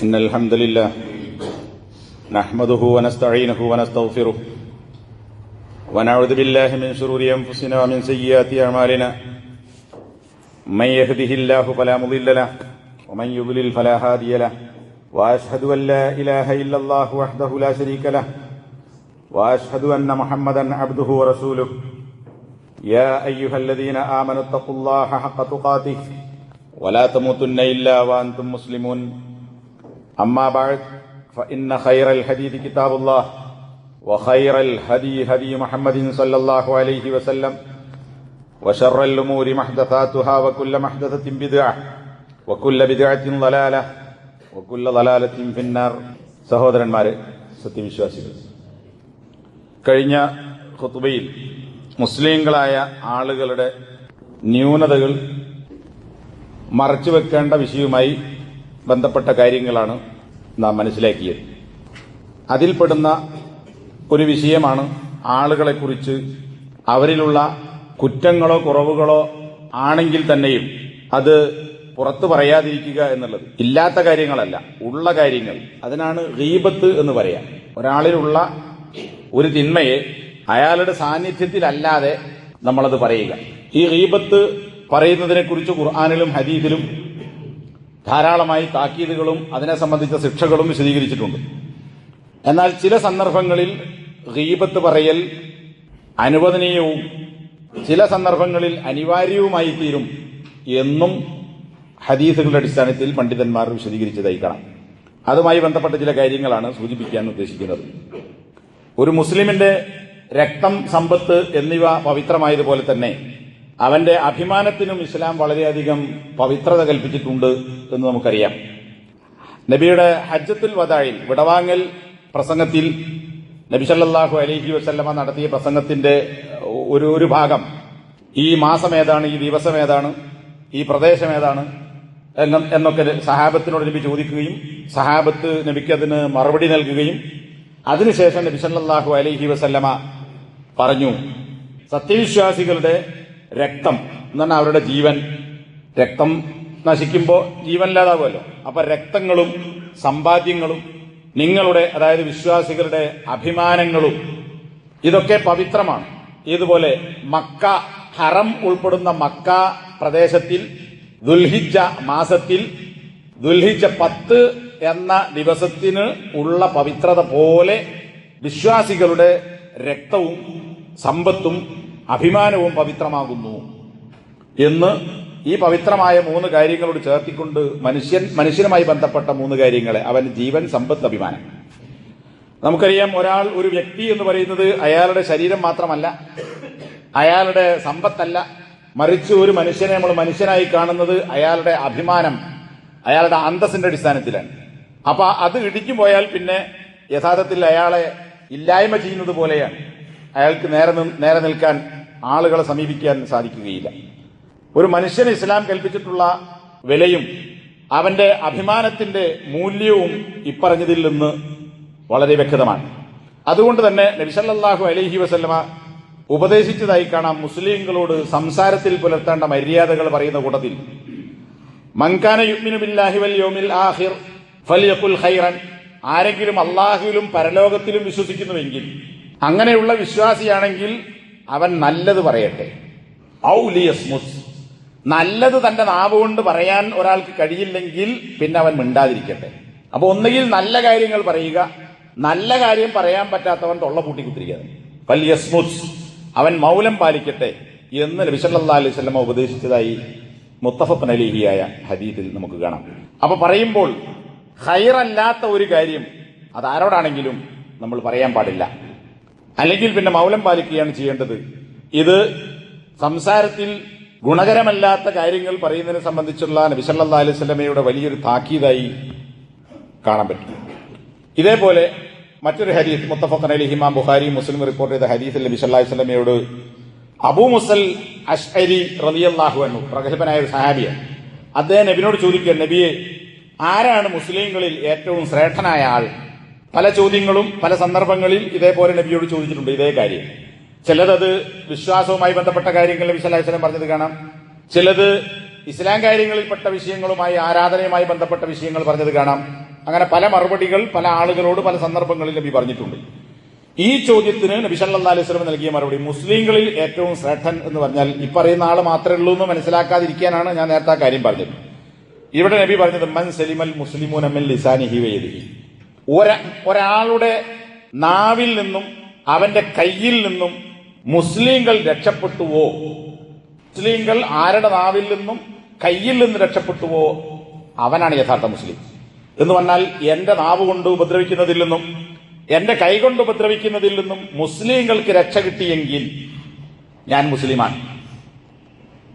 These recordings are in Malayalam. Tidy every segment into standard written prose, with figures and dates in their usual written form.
إن الحمد لله نحمده ونستعينه ونستغفره ونعوذ بالله من شرور أنفسنا ومن سيئات أعمالنا من يهده الله فلا مضل له ومن يضلل فلا هادي له وأشهد أن لا إله إلا الله وحده لا شريك له وأشهد أن محمدا عبده ورسوله يا أيها الذين آمنوا اتقوا الله حق تقاته ولا تموتن إلا وأنتم مسلمون أما بعد فإن خير الحديث كتاب الله وخير الهدي هدي محمد صلى الله عليه وسلم وشر الأمور محدثاتها وكل محدثة بدعة وكل بدعة ضلالة وكل ضلالة في النار. സഹോദരന്മാരെ, സത്യവിശ്വാസികൾ, കഴിഞ്ഞ ഖുതുബയിൽ മുസ്ലിങ്ങളായ ആളുകളുടെ ന്യൂനതകൾ മറച്ചുവെക്കേണ്ട വിഷയവുമായി ബന്ധപ്പെട്ട കാര്യങ്ങളാണ് നാം മനസ്സിലാക്കിയത്. അതിൽപ്പെടുന്ന ഒരു വിഷയമാണ് ആളുകളെക്കുറിച്ച് അവരിലുള്ള കുറ്റങ്ങളോ കുറവുകളോ ആണെങ്കിൽ തന്നെയും അത് പുറത്തു പറയാതിരിക്കുക എന്നുള്ളത്. ഇല്ലാത്ത കാര്യങ്ങളല്ല, ഉള്ള കാര്യങ്ങൾ. അതിനാണ് ഗീബത്ത് എന്ന് പറയാം. ഒരാളിലുള്ള ഒരു തിന്മയെ അയാളുടെ സാന്നിധ്യത്തിലല്ലാതെ നമ്മളത് പറയുക. ഈ ഗീബത്ത് പറയുന്നതിനെക്കുറിച്ച് ഖുർആനിലും ഹദീസിലും ധാരാളമായി താക്കീതുകളും അതിനെ സംബന്ധിച്ച ശിക്ഷകളും വിശദീകരിച്ചിട്ടുണ്ട്. എന്നാൽ ചില സന്ദർഭങ്ങളിൽ ഗീബത്ത് പറയൽ അനുവദനീയവും ചില സന്ദർഭങ്ങളിൽ അനിവാര്യവുമായി തീരും എന്നും ഹദീസുകളുടെ അടിസ്ഥാനത്തിൽ പണ്ഡിതന്മാർ വിശദീകരിച്ചതായി കാണാം. അതുമായി ബന്ധപ്പെട്ട ചില കാര്യങ്ങളാണ് സൂചിപ്പിക്കാൻ ഉദ്ദേശിക്കുന്നത്. ഒരു മുസ്ലിമിന്റെ രക്തം, സമ്പത്ത് എന്നിവ പവിത്രമായതുപോലെ തന്നെ അവന്റെ അഭിമാനത്തിനും ഇസ്ലാം വളരെയധികം പവിത്രത കൽപ്പിച്ചിട്ടുണ്ട് എന്ന് നമുക്കറിയാം. നബിയുടെ ഹജ്ജത്തുൽ വദാഇൽ, വിടവാങ്ങൽ പ്രസംഗത്തിൽ നബി സല്ലല്ലാഹു അലൈഹി വസല്ലമ നടത്തിയ പ്രസംഗത്തിന്റെ ഒരു ഭാഗം, ഈ മാസം ഏതാണ്, ഈ ദിവസം ഏതാണ്, ഈ പ്രദേശം ഏതാണ് എന്നൊക്കെ സഹാബത്തിനോട് നബി ചോദിക്കുകയും സഹാബത്ത് നബിക്ക് അതിന് മറുപടി നൽകുകയും അതിനുശേഷം നബി സല്ലല്ലാഹു അലൈഹി വസല്ലമ പറഞ്ഞു, സത്യവിശ്വാസികളുടെ രക്തം എന്നാണ് അവരുടെ ജീവൻ. രക്തം നശിക്കുമ്പോൾ ജീവനില്ലാതാവുമല്ലോ. അപ്പൊ രക്തങ്ങളും സമ്പാദ്യങ്ങളും നിങ്ങളുടെ, അതായത് വിശ്വാസികളുടെ അഭിമാനങ്ങളും ഇതൊക്കെ പവിത്രമാണ്. ഇതുപോലെ മക്ക, ഹറം ഉൾപ്പെടുന്ന മക്ക പ്രദേശത്തിൽ ദുൽഹിജ്ജ മാസത്തിൽ ദുൽഹിജ്ജ 10 എന്ന ദിവസത്തിന് ഉള്ള പവിത്രത പോലെ വിശ്വാസികളുടെ രക്തവും സമ്പത്തും അഭിമാനവും പവിത്രമാകുന്നു എന്ന് ഈ പവിത്രമായ 3 കാര്യങ്ങളോട് ചേർത്തിക്കൊണ്ട് മനുഷ്യനുമായി ബന്ധപ്പെട്ട 3 കാര്യങ്ങളെ, അവൻ ജീവൻ, സമ്പത്ത്, അഭിമാനം. നമുക്കറിയാം, ഒരു വ്യക്തി എന്ന് പറയുന്നത് അയാളുടെ ശരീരം മാത്രമല്ല, അയാളുടെ സമ്പത്തല്ല, മറിച്ച് ഒരു മനുഷ്യനെ നമ്മൾ മനുഷ്യനായി കാണുന്നത് അയാളുടെ അഭിമാനം, അയാളുടെ അന്തസ്സിന്റെ അടിസ്ഥാനത്തിലാണ്. അപ്പൊ അത് ഇടിച്ചു പോയാൽ പിന്നെ യഥാർത്ഥത്തിൽ അയാളെ ഇല്ലായ്മ ചെയ്യുന്നത് പോലെയാണ്. അയാൾക്ക് നേരെ നിൽക്കാൻ, ആളുകളെ സമീപിക്കാൻ സാധിക്കുകയില്ല. ഒരു മനുഷ്യന് ഇസ്ലാം കൽപ്പിച്ചിട്ടുള്ള വിലയും അവന്റെ അഭിമാനത്തിന്റെ മൂല്യവും ഇപ്പറഞ്ഞതിൽ നിന്ന് വളരെ വ്യക്തമാണ്. അതുകൊണ്ട് തന്നെ നബി സല്ലല്ലാഹു അലൈഹി വസല്ലമ ഉപദേശിച്ചതായി കാണാം, മുസ്ലിങ്ങളോട് സംസാരത്തിൽ പുലർത്തേണ്ട മര്യാദകൾ പറയുന്ന കൂട്ടത്തിൽ മൻ കാന യുഅ്മിനു ബില്ലാഹി വൽ യൗമിൽ ആഖിർ ഫൽയഖുൽ ഖൈറൻ. ആരെങ്കിലും അല്ലാഹുവിലും പരലോകത്തിലും വിശ്വസിക്കുന്നുവെങ്കിൽ, അങ്ങനെയുള്ള വിശ്വാസിയാണെങ്കിൽ അവൻ നല്ലത് പറയട്ടെ. ഔ ലിയസ്മുത്. നല്ലത് തന്റെ നാവ് കൊണ്ട് പറയാൻ ഒരാൾക്ക് കഴിയില്ലെങ്കിൽ പിന്നെ അവൻ മിണ്ടാതിരിക്കട്ടെ. അപ്പൊ ഒന്നുകിൽ നല്ല കാര്യങ്ങൾ പറയുക, നല്ല കാര്യം പറയാൻ പറ്റാത്തവൻ തൊള്ള പൂട്ടിക്കുത്തിരിക്കുക. ഫൽയസ്മുത്, അവൻ മൗനം പാലിക്കട്ടെ എന്ന് നബി സല്ലല്ലാഹു അലൈഹി വസല്ലം ഉപദേശിച്ചതായി മുത്തഫഖ് അലൈഹിയായ ഹദീസിൽ നമുക്ക് കാണാം. അപ്പൊ പറയുമ്പോൾ ഖൈറല്ലാത്ത ഒരു കാര്യം അതാരോടാണെങ്കിലും നമ്മൾ പറയാൻ പാടില്ല, അല്ലെങ്കിൽ പിന്നെ മൗനം പാലിക്കുകയാണ് ചെയ്യേണ്ടത്. ഇത് സംസാരത്തിൽ ഗുണകരമല്ലാത്ത കാര്യങ്ങൾ പറയുന്നതിനെ സംബന്ധിച്ചുള്ള നബി സല്ലല്ലാഹു അലൈഹി വസല്ലമയുടെ വലിയൊരു താക്കീതായി കാണാൻ പറ്റും. ഇതേപോലെ മറ്റൊരു ഹദീസ്, മുത്തഫഖ് അലൈഹി, ഇമാം ബുഖാരി മുസ്ലിം റിപ്പോർട്ട് ചെയ്ത ഹദീസിൽ നബി സല്ലല്ലാഹു അലൈഹി വസല്ലമയോട് അബൂ മുസൽ അശ്അരി റളിയല്ലാഹു അൻഹു, പ്രഗത്ഭനായ ഒരു സഹാബിയാണ്, അദ്ദേഹം നബിയോട് ചോദിക്കുക, നബിയെ, ആരാണ് മുസ്ലിങ്ങളിൽ ഏറ്റവും ശ്രേഷ്ഠനായ ആൾ? പല ചോദ്യങ്ങളും പല സന്ദർഭങ്ങളിൽ ഇതേപോലെ നബിയോട് ചോദിച്ചിട്ടുണ്ട് ഇതേ കാര്യം. ചിലത് വിശ്വാസവുമായി ബന്ധപ്പെട്ട കാര്യങ്ങൾ നബി സല്ലല്ലാഹു അലൈഹി വസല്ലം പറഞ്ഞത് കാണാം, ചിലത് ഇസ്ലാം കാര്യങ്ങളിൽപ്പെട്ട വിഷയങ്ങളുമായി, ആരാധനയുമായി ബന്ധപ്പെട്ട വിഷയങ്ങൾ പറഞ്ഞത് കാണാം, അങ്ങനെ പല മറുപടികൾ പല ആളുകളോട് പല സന്ദർഭങ്ങളിൽ നബി പറഞ്ഞിട്ടുണ്ട്. ഈ ചോദ്യത്തിന് നബി സല്ലല്ലാഹു അലൈഹി വസല്ലം നൽകിയ മറുപടി, മുസ്ലിങ്ങളിൽ ഏറ്റവും ശ്രേഷ്ഠൻ എന്ന് പറഞ്ഞാൽ ഈ പറയുന്ന ആൾ മാത്രമേ ഉള്ളൂ എന്ന് മനസ്സിലാക്കാതിരിക്കാനാണ് ഞാൻ നേരത്തെ ആ കാര്യം പറഞ്ഞത്. ഇവിടെ നബി പറഞ്ഞത് മൻ സലിമൽ മുസ്ലിമൂന മിൻ ലിസാനിഹി വയദിഹി, ഒരാളുടെ നാവിൽ നിന്നും അവന്റെ കയ്യിൽ നിന്നും മുസ്ലിങ്ങൾ രക്ഷപ്പെട്ടുവോ, മുസ്ലിങ്ങൾ ആരുടെ നാവിൽ നിന്നും കയ്യിൽ നിന്ന് രക്ഷപ്പെട്ടുവോ അവനാണ് യഥാർത്ഥ മുസ്ലിം എന്ന് പറഞ്ഞാൽ, എന്റെ നാവ് കൊണ്ട് ഉപദ്രവിക്കുന്നതിൽ നിന്നും എന്റെ കൈകൊണ്ട് ഉപദ്രവിക്കുന്നതിൽ നിന്നും മുസ്ലിങ്ങൾക്ക് രക്ഷ കിട്ടിയെങ്കിൽ ഞാൻ മുസ്ലിമാണ്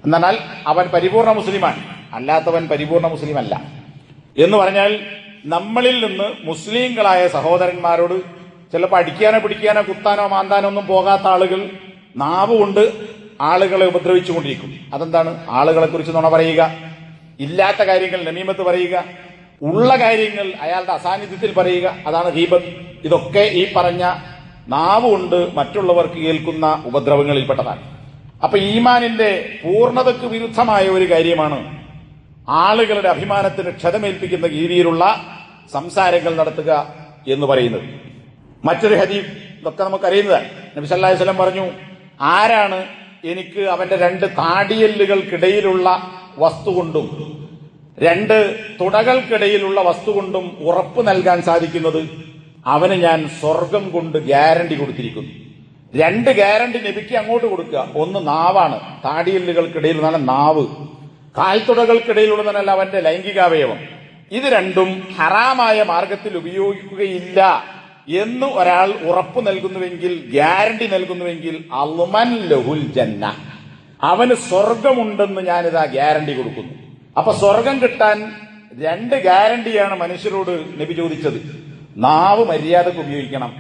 എന്നാൽ അവൻ പരിപൂർണ മുസ്ലിമാണ്, അല്ലാത്തവൻ പരിപൂർണ മുസ്ലിം അല്ല എന്ന് പറഞ്ഞാൽ, നമ്മളിൽ നിന്ന് മുസ്ലിങ്ങളായ സഹോദരന്മാരോട് ചിലപ്പോൾ അടിക്കാനോ പിടിക്കാനോ കുത്താനോ മാന്താനോ ഒന്നും പോകാത്ത ആളുകൾ നാവ് കൊണ്ട് ആളുകളെ ഉപദ്രവിച്ചുകൊണ്ടിരിക്കും. അതെന്താണ്? ആളുകളെ കുറിച്ച് നുണ പറയുക, ഇല്ലാത്ത കാര്യങ്ങൾ നമീമത്ത് പറയുക, ഉള്ള കാര്യങ്ങൾ അയാളുടെ അസാന്നിധ്യത്തിൽ പറയുക, അതാണ് ഗീബത്ത്. ഇതൊക്കെ ഈ പറഞ്ഞ നാവ് കൊണ്ട് മറ്റുള്ളവർക്ക് കേൾക്കുന്ന ഉപദ്രവങ്ങളിൽപ്പെട്ടതാണ്. അപ്പൊ ഈമാനിന്റെ പൂർണ്ണതയ്ക്ക് വിരുദ്ധമായ ഒരു കാര്യമാണ് ആളുകളുടെ അഭിമാനത്തിന് ക്ഷതമേൽപ്പിക്കുന്ന രീതിയിലുള്ള സംസാരങ്ങൾ നടത്തുക എന്ന് പറയുന്നത്. മറ്റൊരു ഹദീസ് ഇതൊക്കെ നമുക്കറിയുന്നതാണ്. നബി സല്ലല്ലാഹു അലൈഹി വസല്ലം പറഞ്ഞു, ആരാണ് എനിക്ക് അവന്റെ രണ്ട് താടിയെല്ലുകൾക്കിടയിലുള്ള വസ്തു കൊണ്ടും രണ്ട് തുടകൾക്കിടയിലുള്ള വസ്തു കൊണ്ടും ഉറപ്പ് നൽകാൻ സാധിക്കുന്നത്, അവന് ഞാൻ സ്വർഗം കൊണ്ട് ഗ്യാരണ്ടി കൊടുത്തിരിക്കുന്നു. രണ്ട് ഗ്യാരണ്ടി നബിക്ക് അങ്ങോട്ട് കൊടുക്കുക. ഒന്ന് നാവാണ്, താടിയെല്ലുകൾക്കിടയിൽ നിന്നാണ് നാവ്, കാൽത്തുടകൾക്കിടയിലുള്ളതല്ല അവന്റെ ലൈംഗികാവയവം. ഇത് രണ്ടും ഹറാമായ മാർഗത്തിൽ ഉപയോഗിക്കുകയില്ല എന്ന് ഒരാൾ ഉറപ്പ് നൽകുന്നുവെങ്കിൽ, ഗ്യാരണ്ടി നൽകുന്നുവെങ്കിൽ, അൽമൻ ലഹുൽ ജന്ന, അവന് സ്വർഗമുണ്ടെന്ന് ഞാനിതാ ഗ്യാരണ്ടി കൊടുക്കുന്നു. അപ്പൊ സ്വർഗം കിട്ടാൻ രണ്ട് ഗ്യാരണ്ടിയാണ് മനുഷ്യരോട് നബി ചോദിച്ചത്. നാവ് മര്യാദക്ക് ഉപയോഗിക്കണം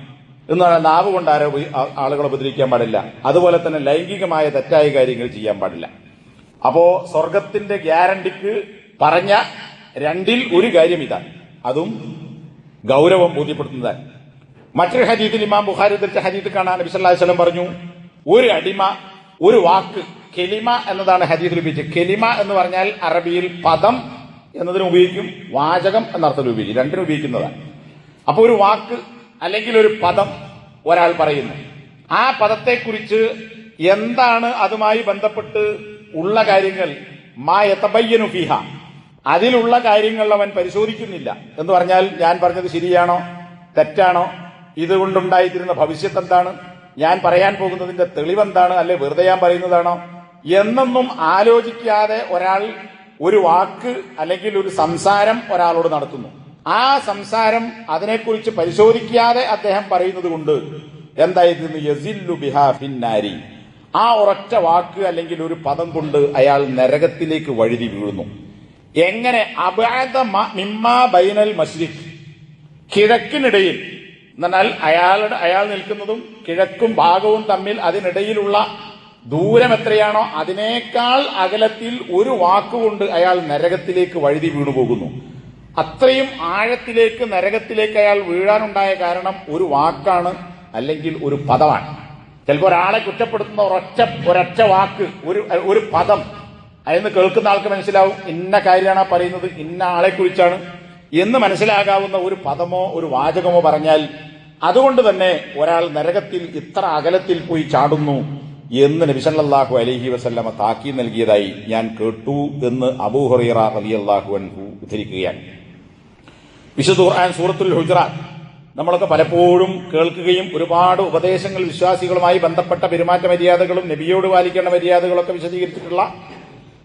എന്ന് പറഞ്ഞാൽ നാവ് കൊണ്ട് ആളുകളെ ഉപദ്രവിക്കാൻ പാടില്ല, അതുപോലെ തന്നെ ലൈംഗികമായ തെറ്റായ കാര്യങ്ങൾ ചെയ്യാൻ പാടില്ല. അപ്പോ സ്വർഗത്തിന്റെ ഗ്യാരണ്ടിക്ക് പറഞ്ഞ രണ്ടിൽ ഒരു കാര്യം ഇതാണ്, അതും ഗൗരവം ബോധ്യപ്പെടുത്തുന്നതാണ്. മറ്റൊരു ഹദീസിൽ ഇമാം ബുഖാരി ഉദ്ധരിച്ച ഹദീസ് കാണാൻ നബി സല്ലല്ലാഹു അലൈഹി വസല്ലം പറഞ്ഞു, ഒരു അടിമ ഒരു വാക്ക്, കെലിമ എന്നതാണ് ഹദീസിൽ ഉപയോഗിച്ചത്. കെലിമ എന്ന് പറഞ്ഞാൽ അറബിയിൽ പദം എന്നതിന് ഉപയോഗിക്കും, വാചകം എന്നർത്ഥത്തിൽ ഉപയോഗിക്കും, രണ്ടിനും ഉപയോഗിക്കുന്നതാണ്. അപ്പൊ ഒരു വാക്ക് അല്ലെങ്കിൽ ഒരു പദം ഒരാൾ പറയുന്നു, ആ പദത്തെക്കുറിച്ച് എന്താണ് അതുമായി ബന്ധപ്പെട്ട് ഉള്ള കാര്യങ്ങൾ, മാ യതബയ്യനു ഫീഹ, അതിലുള്ള കാര്യങ്ങൾ അവൻ പരിശോധിക്കുന്നില്ല. എന്ന് പറഞ്ഞാൽ ഞാൻ പറഞ്ഞത് ശരിയാണോ തെറ്റാണോ, ഇതുകൊണ്ടുണ്ടായിത്തീരുന്ന ഭവിഷ്യത്ത് എന്താണ്, ഞാൻ പറയാൻ പോകുന്നതിന്റെ തെളിവെന്താണ്, അല്ലെ വെറുതെ ഞാൻ പറയുന്നതാണോ എന്നൊന്നും ആലോചിക്കാതെ ഒരാൾ ഒരു വാക്ക് അല്ലെങ്കിൽ ഒരു സംസാരം ഒരാളോട് നടത്തുന്നു. ആ സംസാരം അതിനെക്കുറിച്ച് പരിശോധിക്കാതെ അദ്ദേഹം പറയുന്നത് കൊണ്ട് എന്തായിരുന്നു, യസില്ലു ബിഹാ ഫിന്നാരി, ആ ഒരൊറ്റ വാക്ക് അല്ലെങ്കിൽ ഒരു പദം കൊണ്ട് അയാൾ നരകത്തിലേക്ക് വഴുതി വീഴുന്നു. എങ്ങനെ? അബഅദ മിമ്മാ ബൈനൽ മശ്രിഖ്, കിഴക്കിനിടയിൽ എന്നാൽ അയാൾ നിൽക്കുന്നതും കിഴക്കും ഭാഗവും തമ്മിൽ അതിനിടയിലുള്ള ദൂരം എത്രയാണോ അതിനേക്കാൾ അകലത്തിൽ ഒരു വാക്കുകൊണ്ട് അയാൾ നരകത്തിലേക്ക് വഴുതി വീണുപോകുന്നു. അത്രയും ആഴത്തിലേക്ക് നരകത്തിലേക്ക് അയാൾ വീഴാനുണ്ടായ കാരണം ഒരു വാക്കാണ് അല്ലെങ്കിൽ ഒരു പദമാണ്. ചിലപ്പോൾ ഒരാളെ കുറ്റപ്പെടുത്തുന്ന ഒരൊറ്റ വാക്ക്, ഒരു പദം, അതിന് കേൾക്കുന്ന ആൾക്ക് മനസ്സിലാവും ഇന്ന കാര്യമാണ് പറയുന്നത്, ഇന്ന ആളെ കുറിച്ചാണ് എന്ന് മനസ്സിലാകാവുന്ന ഒരു പദമോ ഒരു വാചകമോ പറഞ്ഞാൽ അതുകൊണ്ട് തന്നെ ഒരാൾ നരകത്തിൽ ഇത്ര അകലത്തിൽ പോയി ചാടുന്നു എന്ന് നബി സല്ലല്ലാഹു അലൈഹി വസല്ലമ താക്കീത് നൽകിയതായി ഞാൻ കേട്ടു എന്ന് അബൂ ഹുറൈറ റളിയല്ലാഹു അൻഹു ഉദ്ധരിക്കുകയാണ്. വിശുദ്ധ ഖുർആൻ സൂറത്തുൽ ഹുജറാത്ത് നമ്മളൊക്കെ പലപ്പോഴും കേൾക്കുകയും ഒരുപാട് ഉപദേശങ്ങൾ വിശ്വാസികളുമായി ബന്ധപ്പെട്ട പെരുമാറ്റ മര്യാദകളും നബിയോട് പാലിക്കേണ്ട മര്യാദകളൊക്കെ വിശദീകരിച്ചിട്ടുള്ള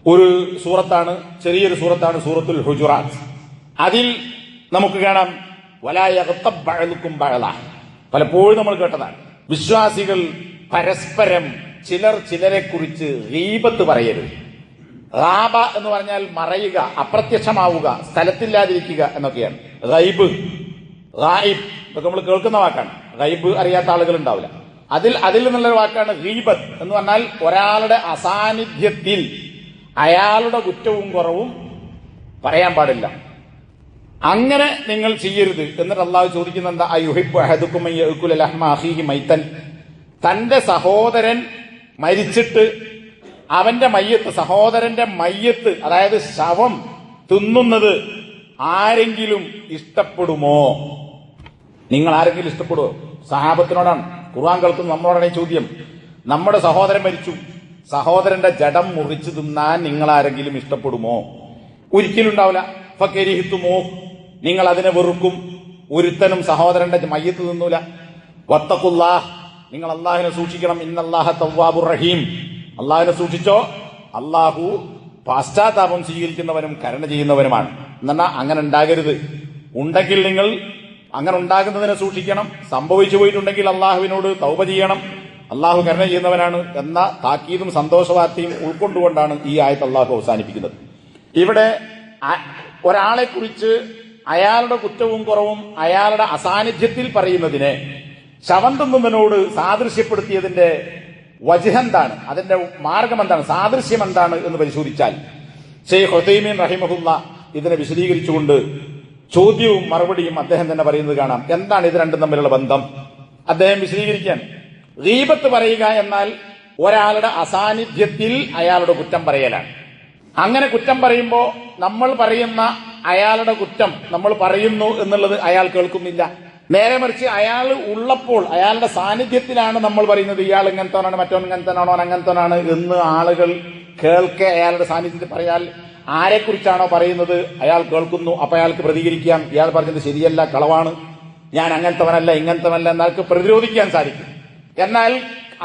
ഒരു സൂറത്താണ്, ചെറിയൊരു സൂറത്താണ് സൂറത്തുൽ ഹുജറാത്ത്. അതിൽ നമുക്ക് കാണാം വലാ യഗ്തബ് ബഅ്ദുകും ബഅ്ദാ, പലപ്പോഴും നമ്മൾ കേട്ടതാണ്. വിശ്വാസികൾ പരസ്പരം ചിലർ ചിലരെ കുറിച്ച് ഗീബത്ത് പറയരുത്. ഗാബ എന്ന് പറഞ്ഞാൽ മറയുക, അപ്രത്യക്ഷമാവുക, സ്ഥലത്തില്ലാതിരിക്കുക എന്നൊക്കെയാണ്. ഗൈബ്, ഗായിബ് ഇതൊക്കെ നമ്മൾ കേൾക്കുന്ന വാക്കാണ്. ഗൈബ് അറിയാത്ത ആളുകൾ ഉണ്ടാവില്ല. അതിൽ നിന്നുള്ളൊരു വാക്കാണ് ഗീബത്ത് എന്ന് പറഞ്ഞാൽ ഒരാളുടെ അസാന്നിധ്യത്തിൽ അയാളുടെ കുറ്റവും കുറവും പറയാൻ പാടില്ല. അങ്ങനെ നിങ്ങൾ ചെയ്യരുത്. എന്നിട്ട് അള്ളാഹു ചോദിക്കുന്ന എന്താ, അയുഹിബ്ബു അഹദുക്കും അൻ യഅകുല ലഹ്മ അഖീഹി മൈതൻ, തന്റെ സഹോദരൻ മരിച്ചിട്ട് അവന്റെ മയ്യത്ത്, സഹോദരന്റെ മയ്യത്ത് അതായത് ശവം തിന്നുന്നത് ആരെങ്കിലും ഇഷ്ടപ്പെടുമോ? നിങ്ങൾ ആരെങ്കിലും ഇഷ്ടപ്പെടുമോ? സഹാബത്തിനോടാണ് ഖുർആൻ കേൾക്കുന്ന നമ്മളോടാണ് ഈ ചോദ്യം. നമ്മുടെ സഹോദരൻ മരിച്ചു, സഹോദരന്റെ ജഡം മുറിച്ചു തിന്നാൻ നിങ്ങൾ ആരെങ്കിലും ഇഷ്ടപ്പെടുമോ? ഒരിക്കലും ഉണ്ടാവില്ല. ഫകരിഹിത്തുമോ, നിങ്ങൾ അതിനെ വെറുക്കും. ഒരുത്തനും സഹോദരന്റെ മയ്യത്ത് തിന്നൂല. വത്തഖുല്ലാഹ്, നിങ്ങൾ അള്ളാഹിനെ സൂക്ഷിക്കണം. ഇന്നല്ലാഹ തവ്വാബുർ റഹീം, അള്ളാഹിനെ സൂക്ഷിച്ചോ, അള്ളാഹു പാശ്ചാത്താപം സ്വീകരിക്കുന്നവനും കരുണ ചെയ്യുന്നവനുമാണ്. എന്നാ അങ്ങനെ ഉണ്ടാകരുത്. ഉണ്ടെങ്കിൽ നിങ്ങൾ അങ്ങനെ ഉണ്ടാകുന്നതിനെ സൂക്ഷിക്കണം. സംഭവിച്ചു പോയിട്ടുണ്ടെങ്കിൽ അള്ളാഹുവിനോട് തൗബ ചെയ്യണം. അള്ളാഹു കരുണ ചെയ്യുന്നവനാണ് എന്ന താക്കീതും സന്തോഷവാർത്തയും ഉൾക്കൊണ്ടുകൊണ്ടാണ് ഈ ആയത്ത് അള്ളാഹു അവസാനിപ്പിക്കുന്നത്. ഇവിടെ ഒരാളെ കുറിച്ച് അയാളുടെ കുറ്റവും കുറവും അയാളുടെ അസാന്നിധ്യത്തിൽ പറയുന്നതിനെ ശവം തിന്നുന്നതിനോട് സാദൃശ്യപ്പെടുത്തിയതിന്റെ വജ്ഹെന്താണ്, അതിന്റെ മാർഗം എന്താണ്, സാദൃശ്യം എന്താണ് എന്ന് പരിശോധിച്ചാൽ ശൈഖ് ഉസൈമീൻ റഹിമഹുല്ല ഇതിനെ വിശദീകരിച്ചുകൊണ്ട് ചോദ്യവും മറുപടിയും അദ്ദേഹം തന്നെ പറയുന്നത് കാണാം. എന്താണ് ഇത് രണ്ടും തമ്മിലുള്ള ബന്ധം? അദ്ദേഹം വിശദീകരിക്കാൻ, ഗീബത്ത് പറയുക എന്നാൽ ഒരാളുടെ അസാന്നിധ്യത്തിൽ അയാളുടെ കുറ്റം പറയലാണ്. അങ്ങനെ കുറ്റം പറയുമ്പോൾ നമ്മൾ പറയുന്ന അയാളുടെ കുറ്റം നമ്മൾ പറയുന്നു എന്നുള്ളത് അയാൾ കേൾക്കുന്നില്ല. നേരെ മറിച്ച് അയാൾ ഉള്ളപ്പോൾ അയാളുടെ സാന്നിധ്യത്തിലാണ് നമ്മൾ പറയുന്നത് ഇയാൾ ഇങ്ങനത്തോനാണ്, മറ്റോൻ ഇങ്ങനത്തോനാണോ, അങ്ങനത്തോനാണ് എന്ന് ആളുകൾ കേൾക്കെ അയാളുടെ സാന്നിധ്യത്തിൽ പറയാൽ ആരെക്കുറിച്ചാണോ പറയുന്നത് അയാൾ കേൾക്കുന്നു. അപ്പൊ അയാൾക്ക് പ്രതികരിക്കാം, ഇയാൾ പറഞ്ഞത് ശരിയല്ല, കളവാണ്, ഞാൻ അങ്ങനത്തവനല്ല ഇങ്ങനത്തവനല്ല എന്നയാൾക്ക് പ്രതിരോധിക്കാൻ സാധിക്കും. എന്നാൽ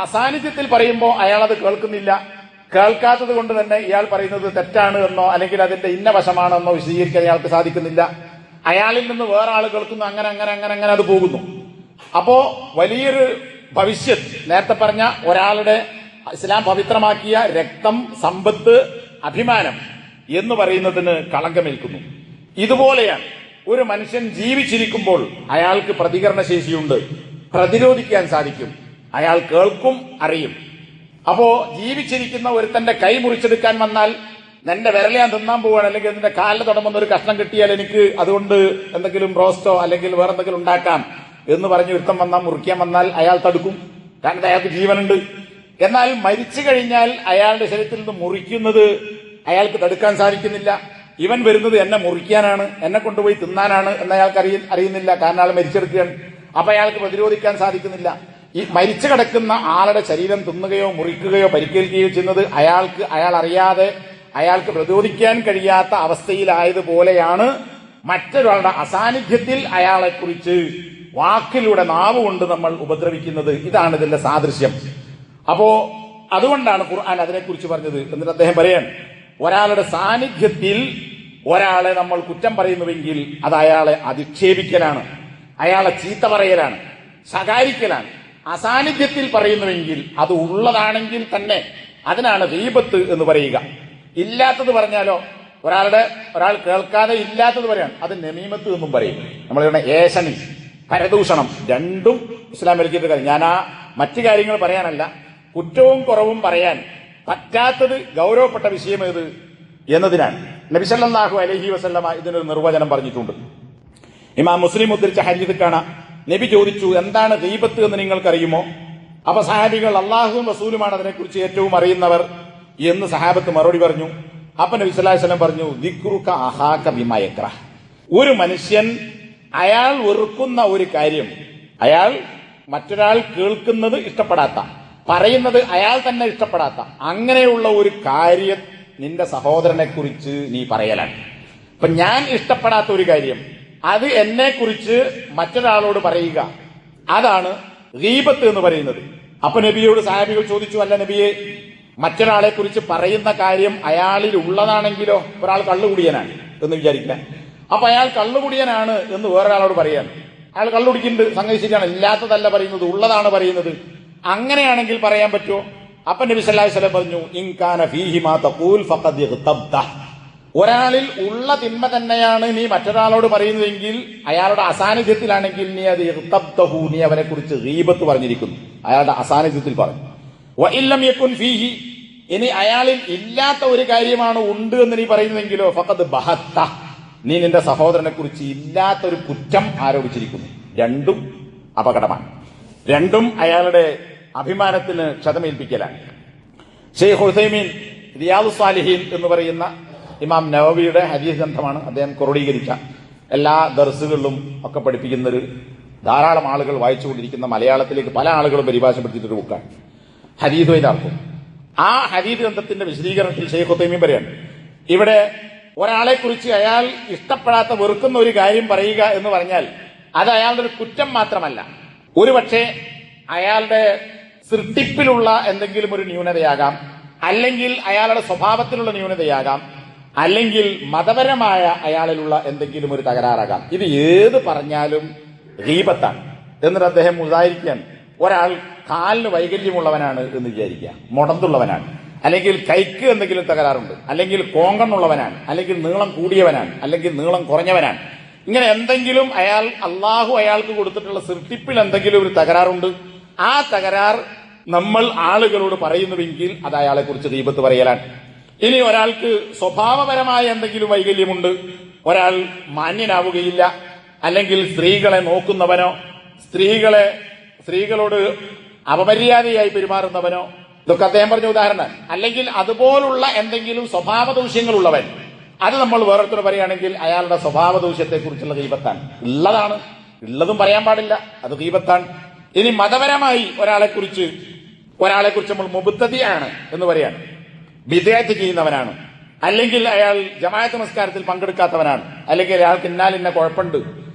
അസാന്നിധ്യത്തിൽ പറയുമ്പോൾ അയാൾ അത് കേൾക്കുന്നില്ല. കേൾക്കാത്തത് കൊണ്ട് തന്നെ ഇയാൾ പറയുന്നത് തെറ്റാണ് എന്നോ അല്ലെങ്കിൽ അതിന്റെ ഇന്ന വശമാണെന്നോ വിശദീകരിക്കാൻ അയാൾക്ക് സാധിക്കുന്നില്ല. അയാളിൽ നിന്ന് വേറെ ആൾ കേൾക്കുന്നു. അങ്ങനെ അങ്ങനെ അങ്ങനെ അങ്ങനെ അത് പോകുന്നു. അപ്പോ വലിയൊരു ഭവിഷ്യത്ത്, നേരത്തെ പറഞ്ഞ ഒരാളുടെ ഇസ്ലാം പവിത്രമാക്കിയ രക്തം, സമ്പത്ത്, അഭിമാനം എന്ന് പറയുന്നതിന് കളങ്കമേൽക്കുന്നു. ഇതുപോലെയാണ് ഒരു മനുഷ്യൻ ജീവിച്ചിരിക്കുമ്പോൾ അയാൾക്ക് പ്രതികരണശേഷിയുണ്ട്, പ്രതിരോധിക്കാൻ സാധിക്കും, അയാൾ കേൾക്കും, അറിയും. അപ്പോ ജീവിച്ചിരിക്കുന്ന ഒരുത്തന്റെ കൈ മുറിച്ചെടുക്കാൻ വന്നാൽ നിന്റെ വിരൽ ഞാൻ തിന്നാൻ പോവാണ്, അല്ലെങ്കിൽ നിന്റെ കാലിൽ തുടങ്ങുന്ന ഒരു കഷ്ണം കിട്ടിയാൽ എനിക്ക് അതുകൊണ്ട് എന്തെങ്കിലും റോസ്റ്റോ അല്ലെങ്കിൽ വേറെ എന്തെങ്കിലും ഉണ്ടാക്കാം എന്ന് പറഞ്ഞ് ഒരുത്തം വന്നാൽ മുറിക്കാൻ വന്നാൽ അയാൾ തടുക്കും, കാരണം അയാൾക്ക് ജീവനുണ്ട്. എന്നാൽ മരിച്ചു കഴിഞ്ഞാൽ അയാളുടെ ശരീരത്തിൽ നിന്ന് മുറിക്കുന്നത് അയാൾക്ക് തടുക്കാൻ സാധിക്കുന്നില്ല. ഇവൻ വരുന്നത് എന്നെ മുറിക്കാനാണ്, എന്നെ കൊണ്ടുപോയി തിന്നാനാണ് എന്ന് അയാൾക്ക് അറിയുന്നില്ല, കാരണം അയാൾ മരിച്ചെടുക്കുകയാണ്. അപ്പൊ അയാൾക്ക് പ്രതിരോധിക്കാൻ സാധിക്കുന്നില്ല. ഈ മരിച്ചു കിടക്കുന്ന ആളുടെ ശരീരം തിന്നുകയോ മുറിക്കുകയോ പരിക്കേൽക്കുകയോ ചെയ്യുന്നത് അയാൾ അറിയാതെ അയാൾക്ക് പ്രതിരോധിക്കാൻ കഴിയാത്ത അവസ്ഥയിലായതുപോലെയാണ് മറ്റൊരാളുടെ അസാന്നിധ്യത്തിൽ അയാളെക്കുറിച്ച് വാക്കിലൂടെ നാവ് കൊണ്ട് നമ്മൾ ഉപദ്രവിക്കുന്നത്. ഇതാണ് ഇതിന്റെ സാദൃശ്യം. അപ്പോ അതുകൊണ്ടാണ് ഖുർആൻ അതിനെക്കുറിച്ച് പറഞ്ഞത്. എന്നിട്ട് അദ്ദേഹം പറയാൻ, ഒരാളുടെ സാന്നിധ്യത്തിൽ ഒരാളെ നമ്മൾ കുറ്റം പറയുന്നുവെങ്കിൽ അത് അയാളെ അധിക്ഷേപിക്കലാണ്, അയാളെ ചീത്ത പറയലാണ്, ശകാരിക്കലാണ്. അസാന്നിധ്യത്തിൽ പറയുന്നുവെങ്കിൽ അത് ഉള്ളതാണെങ്കിൽ തന്നെ അതിനാണ് ഗീബത്ത് എന്ന് പറയുക. ഇല്ലാത്തത് പറഞ്ഞാലോ, ഒരാൾ കേൾക്കാതെ ഇല്ലാത്തത് പറയാൻ അത് നമീമത്ത് എന്നും പറയും. നമ്മൾ ഏഷണി, പരദൂഷണം, രണ്ടും ഇസ്ലാം വിലക്കിയിട്ട് കാര്യം. ഞാൻ മറ്റു കാര്യങ്ങൾ പറയാനല്ല, കുറ്റവും കുറവും പറയാൻ പറ്റാത്തത് ഗൗരവപ്പെട്ട വിഷയം ഏത് എന്നതിനാണ്. നബി സല്ലല്ലാഹു അലൈഹി വസല്ലമ ഇതിനൊരു നിർവചനം പറഞ്ഞിട്ടുണ്ട്. ഇമാം മുസ്ലിം ഉദ്ധരിച്ച ഹദീസിൽ കാണാം, നബി ചോദിച്ചു, എന്താണ് ഗീബത്ത് എന്ന് നിങ്ങൾക്കറിയുമോ? അപ്പൊ സഹാബികൾ, അള്ളാഹുവും റസൂലുമാണ് അതിനെക്കുറിച്ച് ഏറ്റവും അറിയുന്നവർ എന്ന് സഹാബത്ത് മറുപടി പറഞ്ഞു. അപ്പൊ നബി സല്ലല്ലാഹു അലൈഹി വസല്ലം പറഞ്ഞു, ദിക്റുക അഹാക ബിമാ യക്റഹ്. ഒരു മനുഷ്യൻ അയാൾ വെറുക്കുന്ന ഒരു കാര്യം, അയാൾ മറ്റൊരാൾ കേൾക്കുന്നത് ഇഷ്ടപ്പെടാത്ത, പറയുന്നത് അയാൾ തന്നെ ഇഷ്ടപ്പെടാത്ത അങ്ങനെയുള്ള ഒരു കാര്യം നിന്റെ സഹോദരനെ കുറിച്ച് നീ പറയലാണ്. അപ്പൊ ഞാൻ ഇഷ്ടപ്പെടാത്ത ഒരു കാര്യം അത് എന്നെ കുറിച്ച് മറ്റൊരാളോട് പറയുക, അതാണ് ഗീബത്ത് എന്ന് പറയുന്നത്. അപ്പൊ നബിയോട് സഹാബികൾ ചോദിച്ചു, അല്ല നബിയെ, മറ്റൊരാളെ കുറിച്ച് പറയുന്ന കാര്യം അയാളിൽ ഉള്ളതാണെങ്കിലോ? ഒരാൾ കള്ളുകുടിയനാണ് എന്ന് വിചാരിക്കുക. അപ്പൊ അയാൾ കള്ളുകുടിയനാണ് എന്ന് വേറൊരാളോട് പറയാൻ, അയാൾ കള്ളുകുടിക്കുന്നുണ്ട്, സംഗതി ശരിയാണ്, ഇല്ലാത്തതല്ല പറയുന്നത്, ഉള്ളതാണ് പറയുന്നത്. അങ്ങനെയാണെങ്കിൽ പറയാൻ പറ്റുമോ? അപ്പൊ നബി സല്ലല്ലാഹു അലൈഹി വസല്ലം പറഞ്ഞു, ഇൻ കാന ഫീഹി മാ തഖൂൽ ഫഖദ് ഇഗ്തബ്ത. ഒരാളിൽ ഉള്ള തിന്മ തന്നെയാണ് നീ മറ്റൊരാളോട് പറയുന്നതെങ്കിൽ, അയാളുടെ അസാന്നിധ്യത്തിലാണെങ്കിൽ നീ അത് ഇഗ്തബ്തഹു, നീ അവനെ കുറിച്ച് ഗീബത്ത് പറഞ്ഞിരിക്കുന്നു, അയാളുടെ അസാന്നിധ്യത്തിൽ പറഞ്ഞു. വഇല്ലം യകുൻ ഫീഹി, ഇനി അയാളിൽ ഇല്ലാത്ത ഒരു കാര്യമാണ് ഉണ്ട് എന്ന് നീ പറയുന്നതെങ്കിലോ ഫഖദ് ബഹത്ത, നീ നിന്റെ സഹോദരനെ കുറിച്ച് ഇല്ലാത്തൊരു കുറ്റം ആരോപിച്ചിരിക്കുന്നു. രണ്ടും അപകടമാണ്, രണ്ടും അയാളുടെ അഭിമാനത്തിന് ക്ഷതമേൽപ്പിക്കലാണ്. ശൈഖ് ഉസൈമീൻ റിയാദുസ് സാലിഹീൻ എന്ന് പറയുന്ന ഇമാം നവവിയുടെ ഹദീസ് ഗ്രന്ഥമാണ്. അദ്ദേഹം ക്രോഡീകരിച്ച എല്ലാ ദർസുകളിലും ഒക്കെ പഠിപ്പിക്കുന്നൊരു ധാരാളം ആളുകൾ വായിച്ചുകൊണ്ടിരിക്കുന്ന, മലയാളത്തിലേക്ക് പല ആളുകളും പരിഭാഷപ്പെടുത്തിയിട്ടൊരു ബുക്കാണ് ഹദീസ് വൈദാർത്ഥം. ആ ഹദീസ് ഗ്രന്ഥത്തിന്റെ വിശദീകരണത്തിൽ ഷെയ്ഖ് ഉത്തൈമീൻ പറയാണ്, ഇവിടെ ഒരാളെ കുറിച്ച് അയാൾ ഇഷ്ടപ്പെടാത്ത വെറുക്കുന്ന ഒരു കാര്യം പറയുക എന്ന് പറഞ്ഞാൽ അത് അയാളുടെ ഒരു കുറ്റം മാത്രമല്ല, ഒരുപക്ഷെ അയാളുടെ സൃഷ്ടിപ്പിലുള്ള എന്തെങ്കിലും ഒരു ന്യൂനതയാകാം, അല്ലെങ്കിൽ അയാളുടെ സ്വഭാവത്തിലുള്ള ന്യൂനതയാകാം, അല്ലെങ്കിൽ മതപരമായ അയാളിലുള്ള എന്തെങ്കിലും ഒരു തകരാറാകാം. ഇത് ഏത് പറഞ്ഞാലും ഗീബത്താണ്. എന്നിട്ട് അദ്ദേഹം ഉദാഹരിക്കുകയാണ്, ഒരാൾ കാലിന് വൈകല്യമുള്ളവനാണ് എന്ന് വിചാരിക്കുക, മുടന്തുള്ളവനാണ്, അല്ലെങ്കിൽ കൈക്ക് എന്തെങ്കിലും തകരാറുണ്ട്, അല്ലെങ്കിൽ കോങ്കണ്ണുള്ളവനാണ്, അല്ലെങ്കിൽ നീളം കൂടിയവനാണ്, അല്ലെങ്കിൽ നീളം കുറഞ്ഞവനാണ്. ഇങ്ങനെ എന്തെങ്കിലും അള്ളാഹു അയാൾക്ക് കൊടുത്തിട്ടുള്ള സൃഷ്ടിപ്പിൽ എന്തെങ്കിലും ഒരു തകരാറുണ്ട്. ആ തകരാർ നമ്മൾ ആളുകളോട് പറയുന്നുവെങ്കിൽ അത് അയാളെ കുറിച്ച് ഗീബത്ത് പറയലാണ്. ഇനി ഒരാൾക്ക് സ്വഭാവപരമായ എന്തെങ്കിലും വൈകല്യമുണ്ട്, ഒരാൾ മാന്യനാവുകയില്ല, അല്ലെങ്കിൽ സ്ത്രീകളെ നോക്കുന്നവനോ സ്ത്രീകളോട് അപമര്യാദയായി പെരുമാറുന്നവനോ, ഇതൊക്കെ അദ്ദേഹം പറഞ്ഞ ഉദാഹരണം. അല്ലെങ്കിൽ അതുപോലുള്ള എന്തെങ്കിലും സ്വഭാവ ദൂഷ്യങ്ങളുള്ളവൻ, അത് നമ്മൾ വേറൊരുത്തർ പറയുകയാണെങ്കിൽ അയാളുടെ സ്വഭാവ ദൂഷ്യത്തെക്കുറിച്ചുള്ള ഗീബത്താണ്. ഉള്ളതും പറയാൻ പാടില്ല, അത് ഗീബത്താണ്. ഇനി മതപരമായി ഒരാളെ കുറിച്ച് നമ്മൾ മുബ്തദിഅാണ് എന്ന് പറയാണ്, ബിദ്അത്ത് ചെയ്യുന്നവനാണ്, അല്ലെങ്കിൽ അയാൾ ജമാഅത്ത് നമസ്കാരത്തിൽ പങ്കെടുക്കാത്തവനാണ്, അല്ലെങ്കിൽ അയാൾക്ക് ഇന്ന കുഴപ്പമുണ്ട്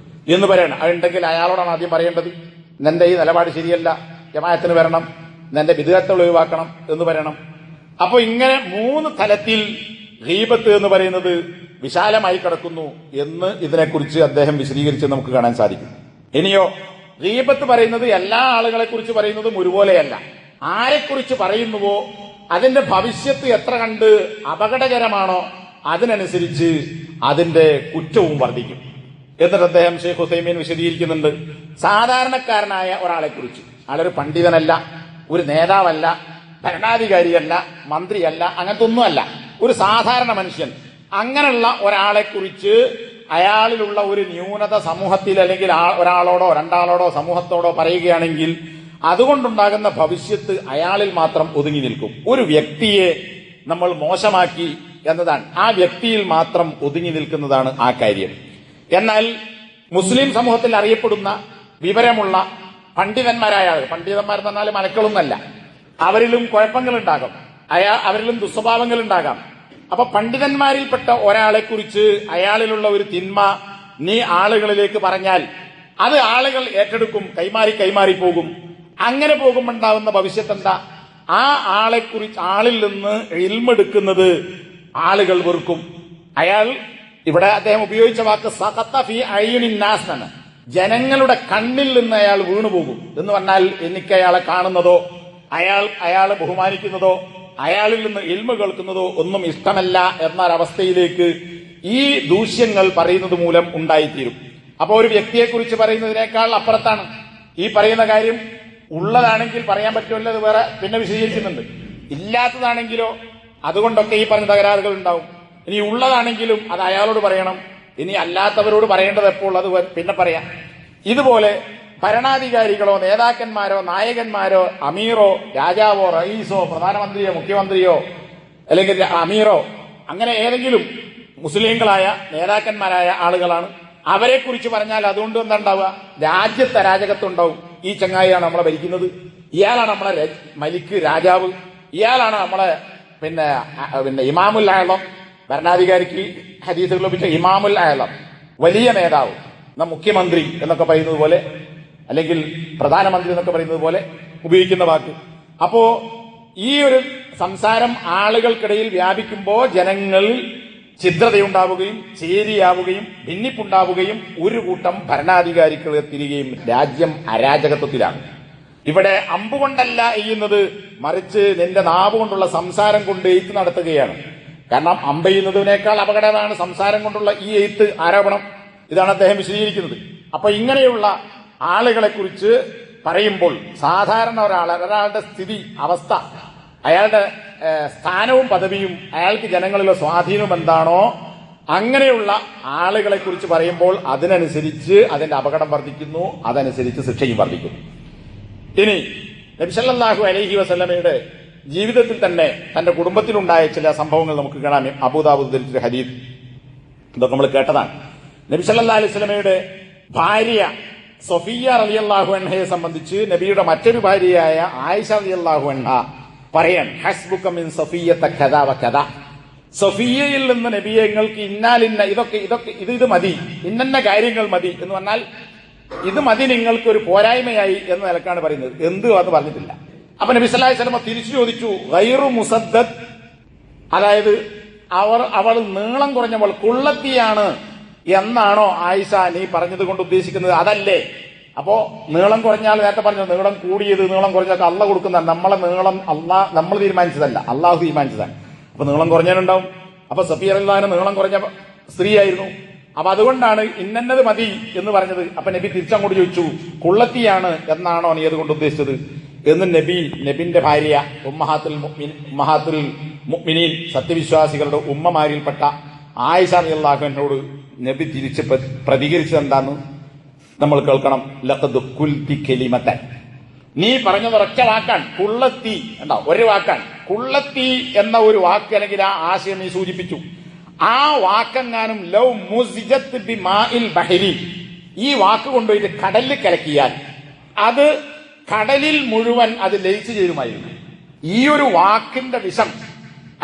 എന്ന് പറയണം. അതുണ്ടെങ്കിൽ അയാളോടാണ് ആദ്യം പറയേണ്ടത്, നിന്റെ ഈ നിലപാട് ശരിയല്ല, ജമാഅത്തിന് വരണം, നിന്റെ ബിദ്അത്തുകൾ ഒഴിവാക്കണം എന്ന് പറയണം. അപ്പൊ ഇങ്ങനെ 3 തലത്തിൽ ഗീബത്ത് എന്ന് പറയുന്നത് വിശാലമായി കിടക്കുന്നു എന്ന് ഇതിനെക്കുറിച്ച് അദ്ദേഹം വിശദീകരിച്ച് നമുക്ക് കാണാൻ സാധിക്കും. ഇനിയോ ഗീബത്ത് പറയുന്നത് എല്ലാ ആളുകളെ കുറിച്ച് പറയുന്നതും ഒരുപോലെയല്ല. ആരെക്കുറിച്ച് പറയുന്നുവോ അതിന്റെ ഭവിഷ്യത്ത് എത്ര കണ്ട് അപകടകരമാണോ അതിനനുസരിച്ച് അതിന്റെ കുറ്റവും വർദ്ധിക്കും. എന്നിട്ട് അദ്ദേഹം ഷെയ്ഖ് ഉസൈമീൻ വിശദീകരിക്കുന്നുണ്ട്, സാധാരണക്കാരനായ ഒരാളെ കുറിച്ച്, ആളൊരു പണ്ഡിതനല്ല, ഒരു നേതാവല്ല, ഭരണാധികാരിയല്ല, മന്ത്രിയല്ല, അങ്ങനത്തെ ഒന്നുമല്ല, ഒരു സാധാരണ മനുഷ്യൻ, അങ്ങനെയുള്ള ഒരാളെ കുറിച്ച് അയാളിലുള്ള ഒരു ന്യൂനത സമൂഹത്തിൽ അല്ലെങ്കിൽ ഒരാളോടോ രണ്ടാളോടോ സമൂഹത്തോടോ പറയുകയാണെങ്കിൽ അതുകൊണ്ടുണ്ടാകുന്ന ഭവിഷ്യത്ത് അയാളിൽ മാത്രം ഒതുങ്ങി നിൽക്കും. ഒരു വ്യക്തിയെ നമ്മൾ മോശമാക്കി എന്നതാണ്, ആ വ്യക്തിയിൽ മാത്രം ഒതുങ്ങി നിൽക്കുന്നതാണ് ആ കാര്യം. എന്നാൽ മുസ്ലിം സമൂഹത്തിൽ അറിയപ്പെടുന്ന വിവരമുള്ള പണ്ഡിതന്മാരായ ആളുകൾ, പണ്ഡിതന്മാരെന്ന് പറഞ്ഞാൽ മലക്കളൊന്നല്ല, അവരിലും കുഴപ്പങ്ങളുണ്ടാകാം, അവരിലും ദുസ്വഭാവങ്ങൾ ഉണ്ടാകാം. അപ്പൊ പണ്ഡിതന്മാരിൽപ്പെട്ട ഒരാളെ കുറിച്ച് അയാളിലുള്ള ഒരു തിന്മ നീ ആളുകളിലേക്ക് പറഞ്ഞാൽ അത് ആളുകൾ ഏറ്റെടുക്കും, കൈമാറി പോകും. അങ്ങനെ പോകുമ്പോണ്ടാവുന്ന ഭവിഷ്യത്ത് എന്താ? ആ ആളിൽ നിന്ന് ഇൽമെടുക്കുന്നത് ആളുകൾ വെറുക്കും. ഇവിടെ അദ്ദേഹം ഉപയോഗിച്ച വാക്ക് സഖത്ത ഫീ അയ്യുനിൻ നാസ് എന്നാണ്. ജനങ്ങളുടെ കണ്ണിൽ നിന്ന് അയാൾ വീണുപോകും എന്ന് പറഞ്ഞാൽ എനിക്ക് അയാളെ കാണുന്നതോ അയാളെ ബഹുമാനിക്കുന്നതോ അയാളിൽ നിന്ന് ഇൽമ കേൾക്കുന്നതോ ഒന്നും ഇഷ്ടമല്ല എന്നൊരവസ്ഥയിലേക്ക് ഈ ദൂഷ്യങ്ങൾ പറയുന്നത് മൂലം ഉണ്ടായിത്തീരും. അപ്പൊ ഒരു വ്യക്തിയെക്കുറിച്ച് പറയുന്നതിനേക്കാൾ അപ്പുറത്താണ് ഈ പറയുന്ന കാര്യം. ഉള്ളതാണെങ്കിൽ പറയാൻ പറ്റുമല്ലോ, അത് വേറെ പിന്നെ വിശദീകരിക്കുന്നുണ്ട്. ഇല്ലാത്തതാണെങ്കിലോ അതുകൊണ്ടൊക്കെ ഈ പറഞ്ഞ തകരാറുകൾ ഉണ്ടാവും. ഇനി ഉള്ളതാണെങ്കിലും അത് അയാളോട് പറയണം, ഇനി അല്ലാത്തവരോട് പറയേണ്ടത് എപ്പോൾ അത് പിന്നെ പറയാം. ഇതുപോലെ ഭരണാധികാരികളോ നേതാക്കന്മാരോ നായകന്മാരോ അമീറോ രാജാവോ റയീസോ പ്രധാനമന്ത്രിയോ മുഖ്യമന്ത്രിയോ അല്ലെങ്കിൽ അമീറോ അങ്ങനെ ഏതെങ്കിലും മുസ്ലിങ്ങളായ നേതാക്കന്മാരായ ആളുകളാണ്. അവരെക്കുറിച്ച് പറഞ്ഞാൽ അതുകൊണ്ട് എന്താ ഉണ്ടാവുക? രാജ്യത്ത് അരാജകത്വം ഉണ്ടാവും. ഈ ചങ്ങായിയാണ് നമ്മളെ ഭരിക്കുന്നത്, ഇയാളാണ് നമ്മളെ മലിക്ക് രാജാവ്, ഇയാളാണ് നമ്മളെ പിന്നെ ഇമാമുൽ ആളം, ഭരണാധികാരിക്ക് ഹദീസുകൾ ലഭിച്ച ഇമാമുൽ ആളം, വലിയ നേതാവ്, മുഖ്യമന്ത്രി എന്നൊക്കെ പറയുന്നത് പോലെ അല്ലെങ്കിൽ പ്രധാനമന്ത്രി എന്നൊക്കെ പറയുന്നത് പോലെ ഉപയോഗിക്കുന്ന വാക്ക്. അപ്പോ ഈ ഒരു സംസാരം ആളുകൾക്കിടയിൽ വ്യാപിക്കുമ്പോൾ ജനങ്ങളിൽ ഛിദ്രതയുണ്ടാവുകയും ചേരിയാവുകയും ഭിന്നിപ്പുണ്ടാവുകയും ഒരു കൂട്ടം ഭരണാധികാരികളെ തിരികെയും രാജ്യം അരാജകത്വത്തിലാണ്. ഇവിടെ അമ്പുകൊണ്ടല്ല എയ്യുന്നത്, മറിച്ച് നിന്റെ നാവ് കൊണ്ടുള്ള സംസാരം കൊണ്ട് എയ്ത്ത് നടത്തുകയാണ്. കാരണം അമ്പെയ്യുന്നതിനേക്കാൾ അപകടമാണ് സംസാരം കൊണ്ടുള്ള ഈ എയ്ത്ത് ആരോപണം. ഇതാണ് അദ്ദേഹം വിശദീകരിക്കുന്നത്. അപ്പൊ ഇങ്ങനെയുള്ള ആളുകളെ കുറിച്ച് പറയുമ്പോൾ സാധാരണ ഒരാളുടെ സ്ഥിതി അവസ്ഥ, അയാളുടെ സ്ഥാനവും പദവിയും അയാൾക്ക് ജനങ്ങളിലെ സ്വാധീനവും എന്താണോ അങ്ങനെയുള്ള ആളുകളെ കുറിച്ച് പറയുമ്പോൾ അതിനനുസരിച്ച് അതിന്റെ അപകടം വർദ്ധിക്കുന്നു, അതനുസരിച്ച് ശിക്ഷയും വർദ്ധിക്കുന്നു. ഇനി നബി സല്ലല്ലാഹു അലൈഹി വസല്ലമയുടെ ജീവിതത്തിൽ തന്നെ തന്റെ കുടുംബത്തിലുണ്ടായ ചില സംഭവങ്ങൾ നമുക്ക് കാണാം. അബൂദാവൂദിലെ ഹദീസ് ഇതൊക്കെ നമ്മൾ കേട്ടതാണ്. നബി സല്ലല്ലാഹു അലൈഹി വസല്ലമയുടെ ഭാര്യ സഫിയ റളിയല്ലാഹു അൻഹയെ സംബന്ധിച്ച് നബിയുടെ മറ്റൊരു ഭാര്യയായ ആയിഷ റളിയല്ലാഹു അൻഹ പറയാൻ, ഹസ്ബുക മിൻ സഫിയ്യത കദാ വ കദാ, സഫിയയിൽ നിന്ന് നബിയെ നിങ്ങൾക്ക് ഇന്നാലിന്ന ഇത് മതി, ഇന്നന്ന കാര്യങ്ങൾ മതി എന്ന് പറഞ്ഞാൽ ഇത് മതി നിങ്ങൾക്ക് ഒരു പോരായ്മയായി എന്ന നിലക്കാണ് പറയുന്നത്. എന്ത് എന്ന് പറഞ്ഞിട്ടില്ല. അപ്പൊ നബി സല്ലല്ലാഹു അലൈഹി വസല്ലം തിരിച്ചു ചോദിച്ചു, ഗൈറു മുസദ്ദദ്, അതായത് അവൾ നീളം കുറഞ്ഞവൾ കുള്ളത്തിയാണ് എന്നാണോ ആയിഷ നീ പറഞ്ഞത് കൊണ്ട് ഉദ്ദേശിക്കുന്നത്? അതല്ലേ? അപ്പോ നീളം കുറഞ്ഞാൽ നേരത്തെ പറഞ്ഞു നീളം കൂടിയത് നീളം കുറഞ്ഞൊക്കെ അള്ള കൊടുക്കുന്നതാണ്. നമ്മളെ നീളം നമ്മൾ തീരുമാനിച്ചതല്ല, അള്ളാഹു തീരുമാനിച്ചതാണ്. അപ്പൊ നീളം കുറഞ്ഞാലുണ്ടാവും. അപ്പൊ സഫിയ റളിയല്ലാഹു അൻഹ നീളം കുറഞ്ഞ സ്ത്രീയായിരുന്നു. അപ്പൊ അതുകൊണ്ടാണ് ഇന്നത് മതി എന്ന് പറഞ്ഞത്. അപ്പൊ നബി തിരിച്ചങ്ങോട്ട് ചോദിച്ചു, കുള്ളത്തിയാണ് എന്നാണോ നീ അതുകൊണ്ട് ഉദ്ദേശിച്ചത് എന്ന് നബിന്റെ ഭാര്യ ഉമ്മഹാത്തുൽ മുഅ്മിനീൻ, സത്യവിശ്വാസികളുടെ ഉമ്മമാരിൽപ്പെട്ട ആയിഷ റളിയല്ലാഹു അൻഹയോട് നബി തിരിച്ച് പ്രതികരിച്ചത് എന്താന്ന് നമ്മൾ കേൾക്കണം. ലഖദ് ഖുൽതി കലിമതൻ, നീ പറഞ്ഞത് ഒരൊറ്റ വാക്കാണ്, കുള്ളത്തി. എന്താ ഒരു വാക്കാണ് കുള്ളത്തി എന്ന ഒരു വാക്ക്, അല്ലെങ്കിൽ ആ ആശയം നീ സൂചിപ്പിച്ചു. ആ വാക്കെങ്ങാനും ലൗ മുസിജത്ത് ബിമാഇൽ ബഹരി, ഈ വാക്ക് കൊണ്ടുപോയിട്ട് കടലിൽ കലക്കിയാൽ അത് കടലിൽ മുഴുവൻ അത് ലയിച്ചു ചേരുമായിരുന്നു. ഈ ഒരു വാക്കിന്റെ വിഷം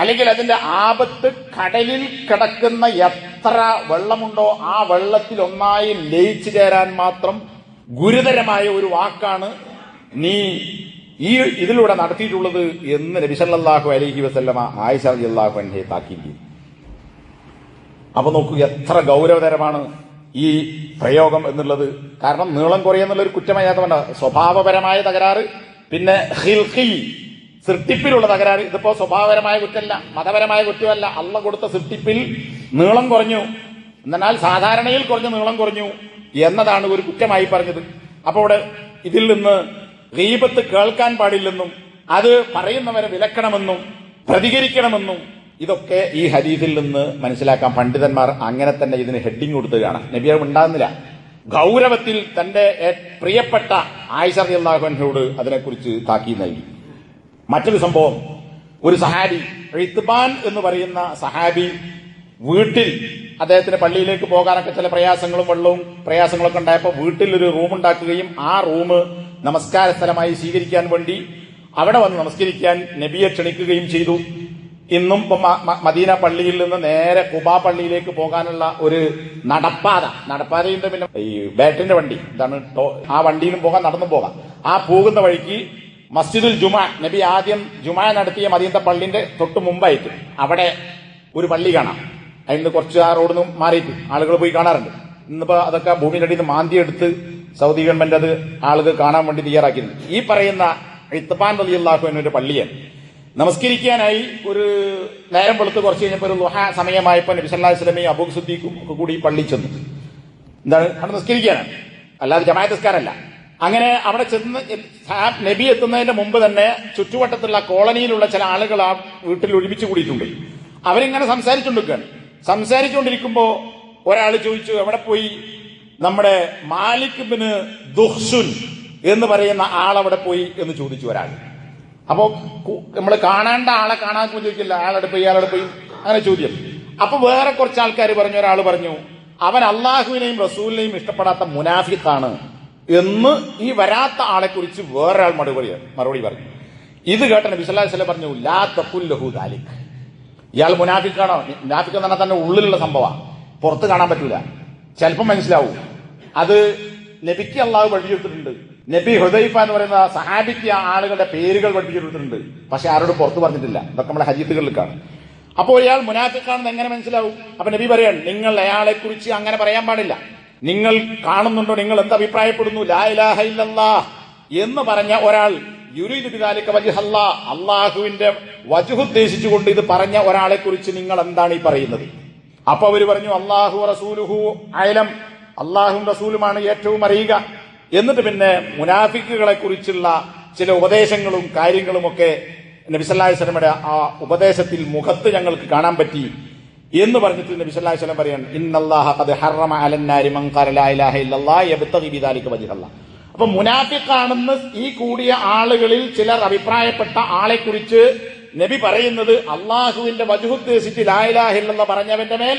അല്ലെങ്കിൽ അതിന്റെ ആപത്ത് കടലിൽ കിടക്കുന്ന എത്ര വെള്ളമുണ്ടോ ആ വെള്ളത്തിൽ ഒന്നായി ലയിച്ചു ചേരാൻ മാത്രം ഗുരുതരമായ ഒരു വാക്കാണ് നീ ഇതിലൂടെ നടത്തിയിട്ടുള്ളത് എന്ന് നബി സല്ലല്ലാഹു അലൈഹി വസല്ലമ ആയിഷ റളിയല്ലാഹു അൻഹയെ താക്കീത് ചെയ്തു. അപ്പൊ നോക്കൂ എത്ര ഗൗരവതരമാണ് ഈ പ്രയോഗം എന്നുള്ളത്. കാരണം നീളം കുറയെന്നുള്ളൊരു കുറ്റമയ്യാത്തതുകൊണ്ട് സ്വഭാവപരമായ തകരാറ്, പിന്നെ ഖിൽഖി സൃഷ്ടിപ്പിലുള്ള തകരാറ്. ഇതിപ്പോ സ്വഭാവപരമായ കുറ്റമല്ല, മതപരമായ കുറ്റമല്ല. അള്ള കൊടുത്ത സൃഷ്ടിപ്പിൽ നീളം കുറഞ്ഞു എന്നാൽ സാധാരണയിൽ കുറഞ്ഞ നീളം കുറഞ്ഞു എന്നതാണ് ഒരു കുറ്റമായി പറഞ്ഞത്. അപ്പോൾ ഇവിടെ ഇതിൽ നിന്ന് ഗീബത്ത് കേൾക്കാൻ പാടില്ലെന്നും അത് പറയുന്നവരെ വിലക്കണമെന്നും പ്രതികരിക്കണമെന്നും ഇതൊക്കെ ഈ ഹദീസിൽ നിന്ന് മനസ്സിലാക്കാൻ പണ്ഡിതന്മാർ അങ്ങനെ തന്നെ ഇതിന് ഹെഡിങ് കൊടുത്തുകയാണ്. നബിയെ ഉണ്ടാകുന്നില്ല. ഗൗരവത്തിൽ തന്റെ പ്രിയപ്പെട്ട ആയിഷ റളിയല്ലാഹു അൻഹയോട് അതിനെക്കുറിച്ച് താക്കീത് നൽകി. മറ്റൊരു സംഭവം, ഒരു സഹാബി ഇത്ബാൻ എന്ന് പറയുന്ന സഹാബി വീട്ടിൽ അദ്ദേഹത്തിന് പള്ളിയിലേക്ക് പോകാനൊക്കെ ചില പ്രയാസങ്ങളും വെള്ളവും പ്രയാസങ്ങളൊക്കെ ഉണ്ടായപ്പോൾ വീട്ടിൽ ഒരു റൂം ഉണ്ടാക്കുകയും ആ റൂം നമസ്കാര സ്ഥലമായി സ്വീകരിക്കാൻ വേണ്ടി അവിടെ വന്ന് നമസ്കരിക്കാൻ നബിയെ ക്ഷണിക്കുകയും ചെയ്തു. ഇന്നും ഇപ്പൊ മദീന പള്ളിയിൽ നിന്ന് നേരെ ഖുബാ പള്ളിയിലേക്ക് പോകാനുള്ള ഒരു നടപ്പാതയുണ്ട്. പിന്നെ ഈ ബാറ്ററിന്റെ വണ്ടി ഇതാണ്, ആ വണ്ടിയിലും പോകാം നടന്നും പോകാം. ആ പോകുന്ന വഴിക്ക് മസ്ജിദുൽ ജുമാ, നബി ആദ്യം ജുമാ നടത്തിയ മദീനത്തെ പള്ളിന്റെ തൊട്ട് മുമ്പായിട്ട് അവിടെ ഒരു പള്ളി കാണാം. അതിന് കുറച്ച് ആ റോഡിൽ നിന്ന് മാറിയിട്ട് ആളുകൾ പോയി കാണാറുണ്ട്. ഇന്നിപ്പോ അതൊക്കെ ഭൂമിയുടെ അടിയിൽ നിന്ന് മാന്തിയെടുത്ത് സൗദി ഗവൺമെന്റ് അത് ആളുകൾ കാണാൻ വേണ്ടി തയ്യാറാക്കിയിരുന്നു. ഈ പറയുന്ന ഇത്ബാൻ റളിയല്ലാഹു അൻഹുവിന്റെ പള്ളിയെ നമസ്കരിക്കാനായി ഒരു നേരം വെളുത്ത് കുറച്ച് കഴിഞ്ഞപ്പോൾ ഒരു ളുഹ സമയമായപ്പോൾ നബി സല്ലല്ലാഹു അലൈഹി വസല്ലമയും അബൂ സിദ്ദീഖും ഒക്കെ കൂടി പള്ളി ചെന്നു. എന്താണ് അവിടെ നമസ്കരിക്കാനാണ്, അല്ലാതെ ജമാഅത്ത് നിസ്കാരമല്ല. അങ്ങനെ അവിടെ ചെന്ന് നബി എത്തുന്നതിന്റെ മുമ്പ് തന്നെ ചുറ്റുവട്ടത്തുള്ള കോളനിയിലുള്ള ചില ആളുകൾ ആ വീട്ടിൽ ഒരുമിച്ച് കൂടിയിട്ടുണ്ട്. അവരിങ്ങനെ സംസാരിച്ചുകൊണ്ടിരിക്കുമ്പോ ഒരാൾ ചോദിച്ചു, എവിടെ പോയി നമ്മുടെ മാലിക് ബിൻ ദുഹ്സുൻ എന്ന് പറയുന്ന ആളവിടെ പോയി എന്ന് ചോദിച്ചു ഒരാൾ. അപ്പോ നമ്മൾ കാണേണ്ട ആളെ കാണാൻ ചോദിക്കില്ല, അയാളോട് പോയി അങ്ങനെ ചോദ്യം. അപ്പൊ വേറെ കുറച്ച് ആൾക്കാർ പറഞ്ഞു, ഒരാൾ പറഞ്ഞു അവൻ അള്ളാഹുവിനെയും റസൂലിനെയും ഇഷ്ടപ്പെടാത്ത മുനാഫിഖാണ് എന്ന് ഈ വരാത്ത ആളെ കുറിച്ച് വേറൊരാൾ മറുപടി പറഞ്ഞു. ഇത് കേട്ട നബി സല്ലല്ലാഹു അലൈഹി വസല്ലം പറഞ്ഞു, ലാ തഖുൽ ലഹു ദാലിക്, ഇയാൾ മുനാഫിഖാണോ? മുനാഫിഖ് എന്ന് പറഞ്ഞാൽ തന്നെ ഉള്ളിലുള്ള സംഭവമാണ്, പുറത്ത് കാണാൻ പറ്റൂല, ചിലപ്പോൾ മനസ്സിലാവും. അത് നബിക്ക് അള്ളാഹു പഠിപ്പിച്ചിട്ടുണ്ട്. നബി ഹുദൈഫ എന്ന് പറയുന്ന സഹാബിക്ക് ആളുകളുടെ പേരുകൾ പഠിപ്പിച്ചിട്ടുണ്ട്, പക്ഷെ ആരോട് പുറത്ത് പറഞ്ഞിട്ടില്ല. ഇതൊക്കെ നമ്മുടെ ഹദീസുകളിൽ കാണും. അപ്പോൾ ഇയാൾ മുനാഫിഖാണെന്ന് എങ്ങനെ മനസ്സിലാവും? അപ്പൊ നബി പറയാൻ, നിങ്ങൾ അയാളെ കുറിച്ച് അങ്ങനെ പറയാൻ പാടില്ല. നിങ്ങൾ കാണുന്നുണ്ടോ, നിങ്ങൾ എന്ത് അഭിപ്രായപ്പെടുന്നു? ലാ ഇലാഹ ഇല്ലല്ലാഹ് എന്ന് പറഞ്ഞ ഒരാൾ യുരീദു ബിദാലിക വജ്ഹല്ലാഹ്, അള്ളാഹുവിന്റെ വജ്ഹ് ഉദ്ദേശിച്ചുകൊണ്ട് ഇത് പറഞ്ഞ ഒരാളെ കുറിച്ച് നിങ്ങൾ എന്താണ് ഈ പറയുന്നത്? അപ്പൊ അവര് പറഞ്ഞു, അല്ലാഹു റസൂലുഹു അഅലം, അള്ളാഹും റസൂലുമാണ് ഏറ്റവും അറിയുക. എന്നിട്ട് പിന്നെ മുനാഫിക്കുകളെ കുറിച്ചുള്ള ചില ഉപദേശങ്ങളും കാര്യങ്ങളും ഒക്കെ നബി സല്ലല്ലാഹു അലൈഹി വസല്ലമയുടെ ആ ഉപദേശത്തിൽ മുഖത്ത് ഞങ്ങൾക്ക് കാണാൻ പറ്റി എന്ന് പറഞ്ഞിട്ട് നബി സല്ലല്ലാഹു അലൈഹി വസല്ലം പറയാൻ, ഇന്നല്ലാഹ ഖദ് ഹറമ അലന്നാരി മൻ ഖാല ലാ ഇലാഹ ഇല്ലല്ലാഹ് യബ്തഗി ബിദാലിക വജ്ഹല്ലാഹ്, അപ്പൊ മുനാഫിഖാണെന്ന് ഈ കൂടിയ ആളുകളിൽ ചിലർ അഭിപ്രായപ്പെട്ട ആളെ കുറിച്ച് നബി പറയുന്നത് അള്ളാഹുവിന്റെ വജുഹുദ്ദേശിച്ച് ലാ ഇലാഹ ഇല്ലല്ലാഹ് പറഞ്ഞവന്റെ മേൽ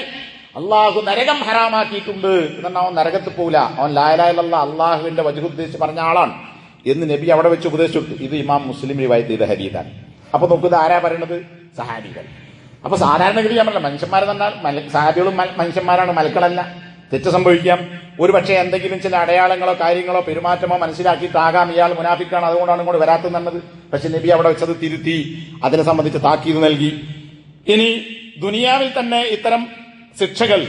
അള്ളാഹു നരകം ഹറാമാക്കിയിട്ടുണ്ട് എന്നാൽ അവൻ നരകത്തിൽ പോവില്ല, അവൻ ലാ ഇലാഹ ഇല്ലല്ലാഹ് അള്ളാഹുവിന്റെ വജുഹുദ്ദേശിച്ച് പറഞ്ഞ ആളാണ് എന്ന് നബി അവിടെ വെച്ച് ഉപദേശിച്ചു. ഇത് ഇമാം മുസ്ലിം റിവായത്ത് ചെയ്ത ഹദീസാണ്. അപ്പൊ നോക്കുന്നത് ആരാ പറയണത്? സഹാബികൾ. അപ്പൊ സാധാരണഗതി ഞാൻ പറഞ്ഞ മനുഷ്യന്മാരെ തന്നെ സഹാബികളും മനുഷ്യന്മാരാണ്, മലക്കളല്ല. തെറ്റ് സംഭവിക്കാം. ഒരു പക്ഷേ എന്തെങ്കിലും ചില അടയാളങ്ങളോ കാര്യങ്ങളോ പെരുമാറ്റമോ മനസ്സിലാക്കിയിട്ടാകാം ഇയാൾ മുനാഫിക്കാണ്, അതുകൊണ്ടാണ് ഇങ്ങോട്ട് വരാത്തത്. പക്ഷെ നബി അവിടെ വെച്ചത് തിരുത്തി, അതിനെ സംബന്ധിച്ച് താക്കീത് നൽകി. ഇനി ദുനിയാവിൽ തന്നെ ഇത്തരം ശിക്ഷകൾ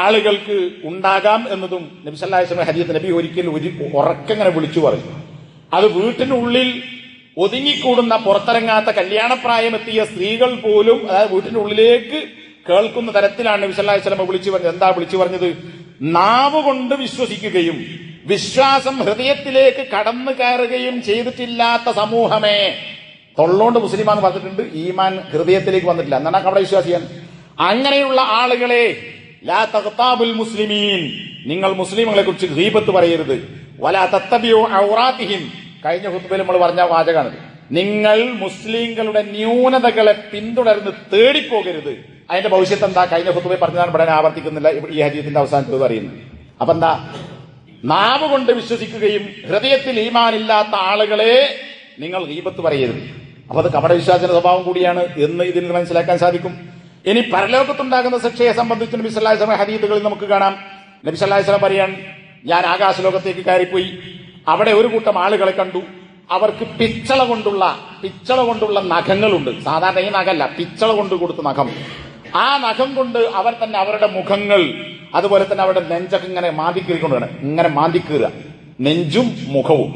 ആളുകൾക്ക് ഉണ്ടാകാം എന്നതും നബി സല്ലല്ലാഹു അലൈഹി വസല്ലം ഹദീസ് നബി ഒരിക്കൽ ഉറക്കങ്ങനെ വിളിച്ചു പറഞ്ഞു. അത് വീട്ടിനുള്ളിൽ ഒതുങ്ങിക്കൂടുന്ന പുറത്തിറങ്ങാത്ത കല്യാണപ്രായമെത്തിയ സ്ത്രീകൾ പോലും, അതായത് വീട്ടിന്റെ ഉള്ളിലേക്ക് കേൾക്കുന്ന തരത്തിലാണ് നബി സല്ലല്ലാഹു അലൈഹി വസല്ലം വിളിച്ചു പറഞ്ഞത്. എന്താ വിളിച്ചു പറഞ്ഞത്? നാവ് കൊണ്ട് വിശ്വസിക്കുകയും വിശ്വാസം ഹൃദയത്തിലേക്ക് കടന്നു കയറുകയും ചെയ്തിട്ടില്ലാത്ത സമൂഹമേ. തൊള്ളോണ്ട് മുസ്ലിമാന്ന് പറഞ്ഞിട്ടുണ്ട്, ഈമാൻ ഹൃദയത്തിലേക്ക് വന്നിട്ടില്ല, എന്നാണ് അവിടെ വിശ്വാസിയാണ്. അങ്ങനെയുള്ള ആളുകളെ ലാ തഗ്താബുൽ മുസ്ലിമീൻ, നിങ്ങൾ മുസ്ലിമുകളെ കുറിച്ച് ഗീബത്ത് പറയരുത്. വലാ തത്തബിഉ ഔറാത്തിഹിം, കഴിഞ്ഞ ഖുത്ബയിൽ നമ്മൾ പറഞ്ഞ വാചകമാണിത്. നിങ്ങൾ മുസ്ലിങ്ങളുടെ ന്യൂനതകളെ പിന്തുടർന്ന് തേടിപ്പോകരുത്. അതിന്റെ ഭവിഷ്യത്ത് എന്താ? കഴിഞ്ഞ ഖുത്ബയിൽ പറഞ്ഞതാണ്, ഇവിടെ ആവർത്തിക്കുന്നില്ല, ഈ ഹദീസിന്റെ അവസാനത്തിൽ പറയുന്നത്. അപ്പൊ എന്താ? നാവ് കൊണ്ട് വിശ്വസിക്കുകയും ഹൃദയത്തിൽ ഈമാനില്ലാത്ത ആളുകളെ നിങ്ങൾ ഗീബത്ത് പറയരുത്. അപ്പൊ അത് കപട വിശ്വാസത്തിന്റെ സ്വഭാവം കൂടിയാണ് എന്ന് ഇതിൽ നിന്ന് മനസ്സിലാക്കാൻ സാധിക്കും. ഇനി പരലോകത്തുണ്ടാകുന്ന ശിക്ഷയെ സംബന്ധിച്ച് നബി സല്ലല്ലാഹു അലൈഹി വസല്ലം ഹദീസുകളിൽ നമുക്ക് കാണാം. നബി സല്ലല്ലാഹു അലൈഹി വസല്ലം പറയാൻ, ഞാൻ ആകാശലോകത്തേക്ക് കയറിപ്പോയി, അവിടെ ഒരു കൂട്ടം ആളുകളെ കണ്ടു. അവർക്ക് പിച്ചള കൊണ്ടുള്ള നഖങ്ങളുണ്ട്. സാധാരണ ഈ നഖമല്ല, പിച്ചള കൊണ്ട് കൊടുത്ത നഖം. ആ നഖം കൊണ്ട് അവർ തന്നെ അവരുടെ മുഖങ്ങൾ, അതുപോലെ തന്നെ അവരുടെ നെഞ്ചൊക്കെ ഇങ്ങനെ മാന്തിക്കീറിക്കൊണ്ടാണ്, ഇങ്ങനെ മാന്തിക്കീറുക, നെഞ്ചും മുഖവും.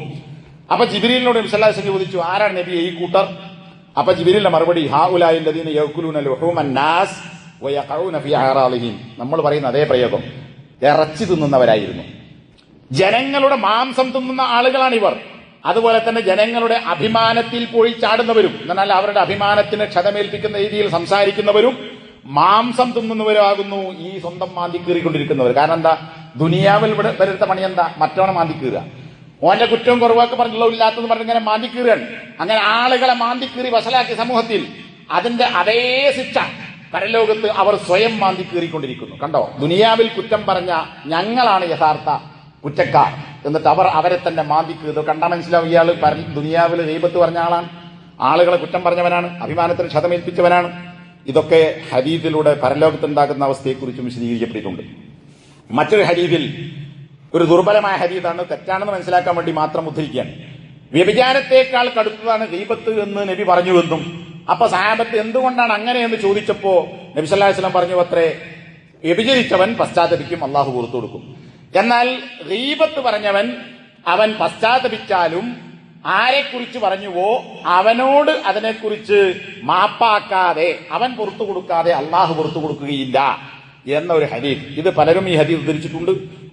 അപ്പൊ ജിബ്രീലിനോട് നബി സല്ലല്ലാഹു അലൈഹി വസല്ലം ചോദിച്ചു, ആരാണ് നബി ഈ കൂട്ടർ? അപ്പൊ ജിബ്രീലിന്റെ മറുപടി, ഹാഉലാഇ അല്ലദീന യഅകുലൂന ലുഹൂമൻ നാസ് വയഖഊന ഫീ അറാളിഹിം. നമ്മൾ പറയുന്ന അതേ പ്രയോഗം, ഇറച്ചി തിന്നുന്നവരായിരുന്നു, ജനങ്ങളുടെ മാംസം തിന്നുന്ന ആളുകളാണിവർ. അതുപോലെ തന്നെ ജനങ്ങളുടെ അഭിമാനത്തിൽ പോയി ചാടുന്നവരും, എന്നാൽ അവരുടെ അഭിമാനത്തിന് ക്ഷതമേൽപ്പിക്കുന്ന രീതിയിൽ സംസാരിക്കുന്നവരും മാംസം തിന്നുന്നവരാകുന്നു ഈ സ്വന്തം മാന്തി കീറിക്കൊണ്ടിരിക്കുന്നവർ. കാരണം എന്താ? ദുനിയാവിൽ ഇവിടെ വരുത്ത പണി എന്താ? മറ്റവനെ മാന്തി കീറുക, ഓന്റെ കുറ്റവും കുറവാക്ക് പറഞ്ഞുള്ള ഇല്ലാത്തത് പറഞ്ഞ് ഇങ്ങനെ മാന്തി കീറുകയാണ്. അങ്ങനെ ആളുകളെ മാന്തി കീറി വഷളാക്കിയ സമൂഹത്തിൽ അതിന്റെ അതേ ശിക്ഷ പരലോകത്ത് അവർ സ്വയം മാന്തി കീറിക്കൊണ്ടിരിക്കുന്നു. കണ്ടോ? ദുനിയാവിൽ കുറ്റം പറഞ്ഞ ഞങ്ങളാണ് യഥാർത്ഥ കുറ്റക്കാർ എന്നിട്ട് അവരെ തന്നെ മാന്തി കീറുക. കണ്ടാൽ മനസ്സിലാവും ഇയാൾ ദുനിയാവിൽ ഗീബത്ത് പറഞ്ഞ ആളാണ്, ആളുകളെ കുറ്റം പറഞ്ഞവനാണ്, അഭിമാനത്തിന് ക്ഷതമേൽപ്പിച്ചവനാണ്. ഇതൊക്കെ ഹദീസിലൂടെ പരലോകത്തുണ്ടാകുന്ന അവസ്ഥയെക്കുറിച്ചും വിശദീകരിക്കപ്പെട്ടിട്ടുണ്ട്. മറ്റൊരു ഹദീസിൽ, ഒരു ദുർബലമായ ഹദീസാണ്, തെറ്റാണെന്ന് മനസ്സിലാക്കാൻ വേണ്ടി മാത്രം ഉദ്ധരിക്കുകയാണ്. വ്യഭിചാരത്തെക്കാൾ കടുത്തതാണ് ഗീബത്ത് എന്ന് നബി പറഞ്ഞുവെന്നും, അപ്പൊ സഹാബത്ത് എന്തുകൊണ്ടാണ് അങ്ങനെയെന്ന് ചോദിച്ചപ്പോ നബി സല്ലല്ലാഹു അലൈഹി വസല്ലം പറഞ്ഞു അത്രേ, വ്യഭിചരിച്ചവൻ പശ്ചാത്തപിക്കും, അള്ളാഹു പുറത്തു കൊടുക്കും. എന്നാൽ ഗീബത്ത് പറഞ്ഞവൻ അവൻ പശ്ചാത്തപിച്ചാലും ആരെക്കുറിച്ച് പറഞ്ഞുവോ അവനോട് അതിനെക്കുറിച്ച് മാപ്പാക്കാതെ, അവൻ പുറത്തു കൊടുക്കാതെ അള്ളാഹു പുറത്തു കൊടുക്കുകയില്ല എന്ന ഒരു ഹദീസ്. ഇത് പലരും ഈ ഹദീസ് ഉദ്ധരിച്ചിട്ടുണ്ട്.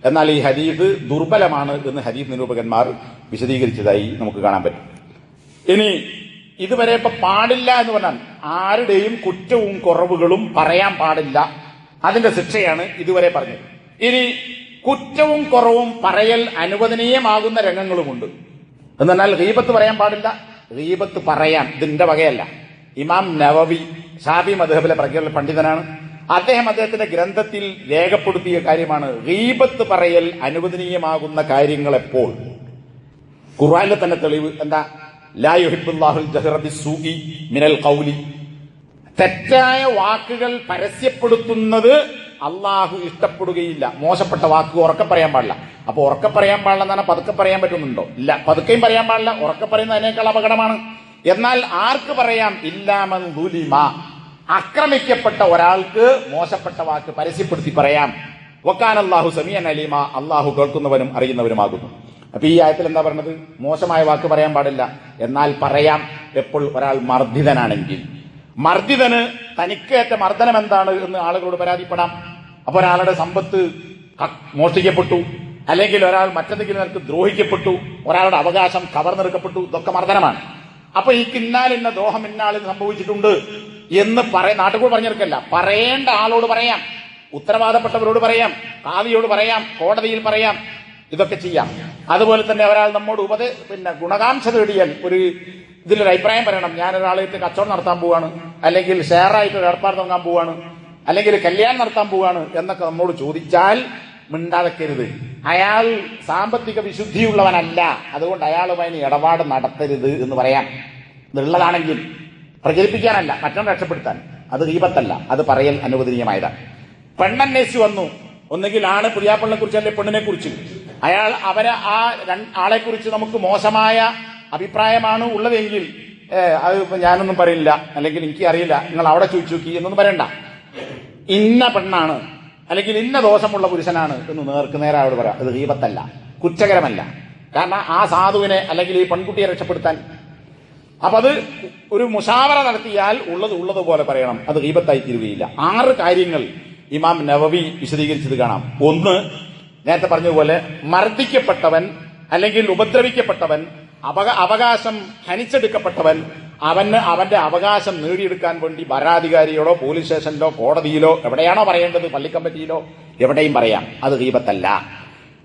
എന്നാൽ ഈ ഹദീസ് ദുർബലമാണ് എന്ന് ഹദീസ് നിരൂപകന്മാർ വിശദീകരിച്ചതായി നമുക്ക് കാണാൻ പറ്റും. ഇനി ഇതുവരെ ഇപ്പൊ പാടില്ല എന്ന് പറഞ്ഞാൽ ആരുടെയും കുറ്റവും കുറവുകളും പറയാൻ പാടില്ല, അതിന്റെ ശിക്ഷയാണ് ഇതുവരെ പറഞ്ഞത്. ഇനി കുറ്റവും കുറവും പറയൽ അനുവദനീയമാകുന്ന രംഗങ്ങളുമുണ്ട്. എന്നാൽ ഗീബത്ത് പറയാൻ പാടില്ല, ഗീബത്ത് പറയാം, ഇതിന്റെ വകയല്ല. ഇമാം നവവി ഷാഫി മദ്ഹബിലെ പ്രഗൽഭ പണ്ഡിതനാണ്. അദ്ദേഹത്തിന്റെ ഗ്രന്ഥത്തിൽ രേഖപ്പെടുത്തിയ കാര്യമാണ് ഗീബത്ത് പറയൽ അനുവദനീയമാകുന്ന കാര്യങ്ങൾ എപ്പോൾ. ഖുർആനിലെ തന്നെ തെളിവ് എന്താ? ലാ യുഹിബ്ബുല്ലാഹുൽ ജഹ്റ ബിസ്സൂഇ മിനൽ ഖൗലി, തെറ്റായ വാക്കുകൾ പരസ്യപ്പെടുത്തുന്നത് അള്ളാഹു ഇഷ്ടപ്പെടുകയില്ല. മോശപ്പെട്ട വാക്ക് ഉറക്കെ പറയാൻ പാടില്ല. അപ്പൊ ഉറക്കെ പറയാൻ പാടില്ല എന്നാണ്, പതുക്കെ പറയാൻ പറ്റുന്നുണ്ടോ? ഇല്ല, പതുക്കെയും പറയാൻ പാടില്ല, ഉറക്കെ പറയുന്നത് അതിനേക്കാൾ അപകടമാണ്. എന്നാൽ ആർക്ക് പറയാം? ഇല്ലാമൻ ദുലിമ, ആക്രമിക്കപ്പെട്ട ഒരാൾക്ക് മോശപ്പെട്ട വാക്ക് പരസ്യപ്പെടുത്തി പറയാം. വക്കാന അല്ലാഹു സമീഅൻ അലീമ, അള്ളാഹു കേൾക്കുന്നവനും അറിയുന്നവനുമാകുന്നു. അപ്പൊ ഈ ആയത്തിൽ എന്താ പറഞ്ഞത്? മോശമായ വാക്ക് പറയാൻ പാടില്ല, എന്നാൽ പറയാം എപ്പോൾ? ഒരാൾ മർദ്ദിതനാണെങ്കിൽ. മർദ്ദിതന് തനിക്കേറ്റ മർദ്ദനം എന്താണ് എന്ന് ആളുകളോട് പരാതിപ്പെടാം. അപ്പൊ ഒരാളുടെ സമ്പത്ത് മോഷ്ടിക്കപ്പെട്ടു, അല്ലെങ്കിൽ ഒരാൾ മറ്റെന്തെങ്കിലും നിലക്ക് ദ്രോഹിക്കപ്പെട്ടു, ഒരാളുടെ അവകാശം കവർന്നെടുക്കപ്പെട്ടു, ഇതൊക്കെ മർദ്ദനമാണ്. അപ്പൊ ഈ ഇന്നാലിന്ന ദ്രോഹം ഇന്നാളിൽ സംഭവിച്ചിട്ടുണ്ട് എന്ന് നാട്ടുകൂടെ പറഞ്ഞെടുക്കല്ല, പറയേണ്ട ആളോട് പറയാം, ഉത്തരവാദപ്പെട്ടവരോട് പറയാം, കാദിയോട് പറയാം, കോടതിയിൽ പറയാം. ഇതൊക്കെ ചെയ്യാം. അതുപോലെ തന്നെ ഒരാൾ നമ്മോട് ഗുണകാംക്ഷ തേടിയാൽ ഇതിലൊരു അഭിപ്രായം പറയണം. ഞാനൊരാളായിട്ട് കച്ചവടം നടത്താൻ പോവാണ്, അല്ലെങ്കിൽ ഷെയറായിട്ട് ഒരു ഏർപ്പാട് തുടങ്ങാൻ പോവാണ്, അല്ലെങ്കിൽ കല്യാണം നടത്താൻ പോവാണ് എന്നൊക്കെ നമ്മോട് ചോദിച്ചാൽ മിണ്ടാതക്കരുത്. അയാൾ സാമ്പത്തിക വിശുദ്ധിയുള്ളവനല്ല, അതുകൊണ്ട് അയാളുമായി ഇടപാട് നടത്തരുത് എന്ന് പറയാം. ഇതുള്ളതാണെങ്കിൽ പ്രചരിപ്പിക്കാനല്ല, മറ്റൊന്ന് രക്ഷപ്പെടുത്താൻ. അത് ഗീബത്തല്ല, അത് പറയൽ അനുവദനീയമായതാണ്. പെണ്ണന്വേഷിച്ചു വന്നു, ഒന്നുകിൽ ആണ് പുതിയാപ്പിളിനെ കുറിച്ച് അല്ലെങ്കിൽ പെണ്ണിനെ കുറിച്ച്. അവരെ ആ ആളെ കുറിച്ച് നമുക്ക് മോശമായ അഭിപ്രായമാണ് ഉള്ളതെങ്കിൽ അത് ഞാനൊന്നും പറയില്ല, അല്ലെങ്കിൽ എനിക്ക് അറിയില്ല, നിങ്ങൾ അവിടെ ചോദിച്ചു നോക്കി എന്നൊന്നും പറയണ്ട. ഇന്ന പെണ്ണാണ് അല്ലെങ്കിൽ ഇന്ന ദോഷമുള്ള പുരുഷനാണ് എന്ന് നേരെ അവിടെ പറയാം. അത് ഗീബത്തല്ല, കുറ്റകരമല്ല. കാരണം ആ സാധുവിനെ അല്ലെങ്കിൽ ഈ പെൺകുട്ടിയെ രക്ഷപ്പെടുത്താൻ. അപ്പൊ അത് ഒരു മുഷാവറ നടത്തിയാൽ ഉള്ളതുപോലെ പറയണം. അത് ഗീബത്തായി തീരുകയില്ല. 6 കാര്യങ്ങൾ ഇമാം നവവി വിശദീകരിച്ചത് കാണാം. 1, നേരത്തെ പറഞ്ഞതുപോലെ മർദ്ദിക്കപ്പെട്ടവൻ അല്ലെങ്കിൽ ഉപദ്രവിക്കപ്പെട്ടവൻ, അവകാശം ഹനിച്ചെടുക്കപ്പെട്ടവൻ, അവന്റെ അവകാശം നേടിയെടുക്കാൻ വേണ്ടി ഭരണാധികാരിയോടോ പോലീസ് സ്റ്റേഷനിലോ കോടതിയിലോ എവിടെയാണോ പറയേണ്ടത്, പള്ളിക്കമ്മിറ്റിയിലോ എവിടെയും പറയാം. അത് ഗീബത്തല്ല.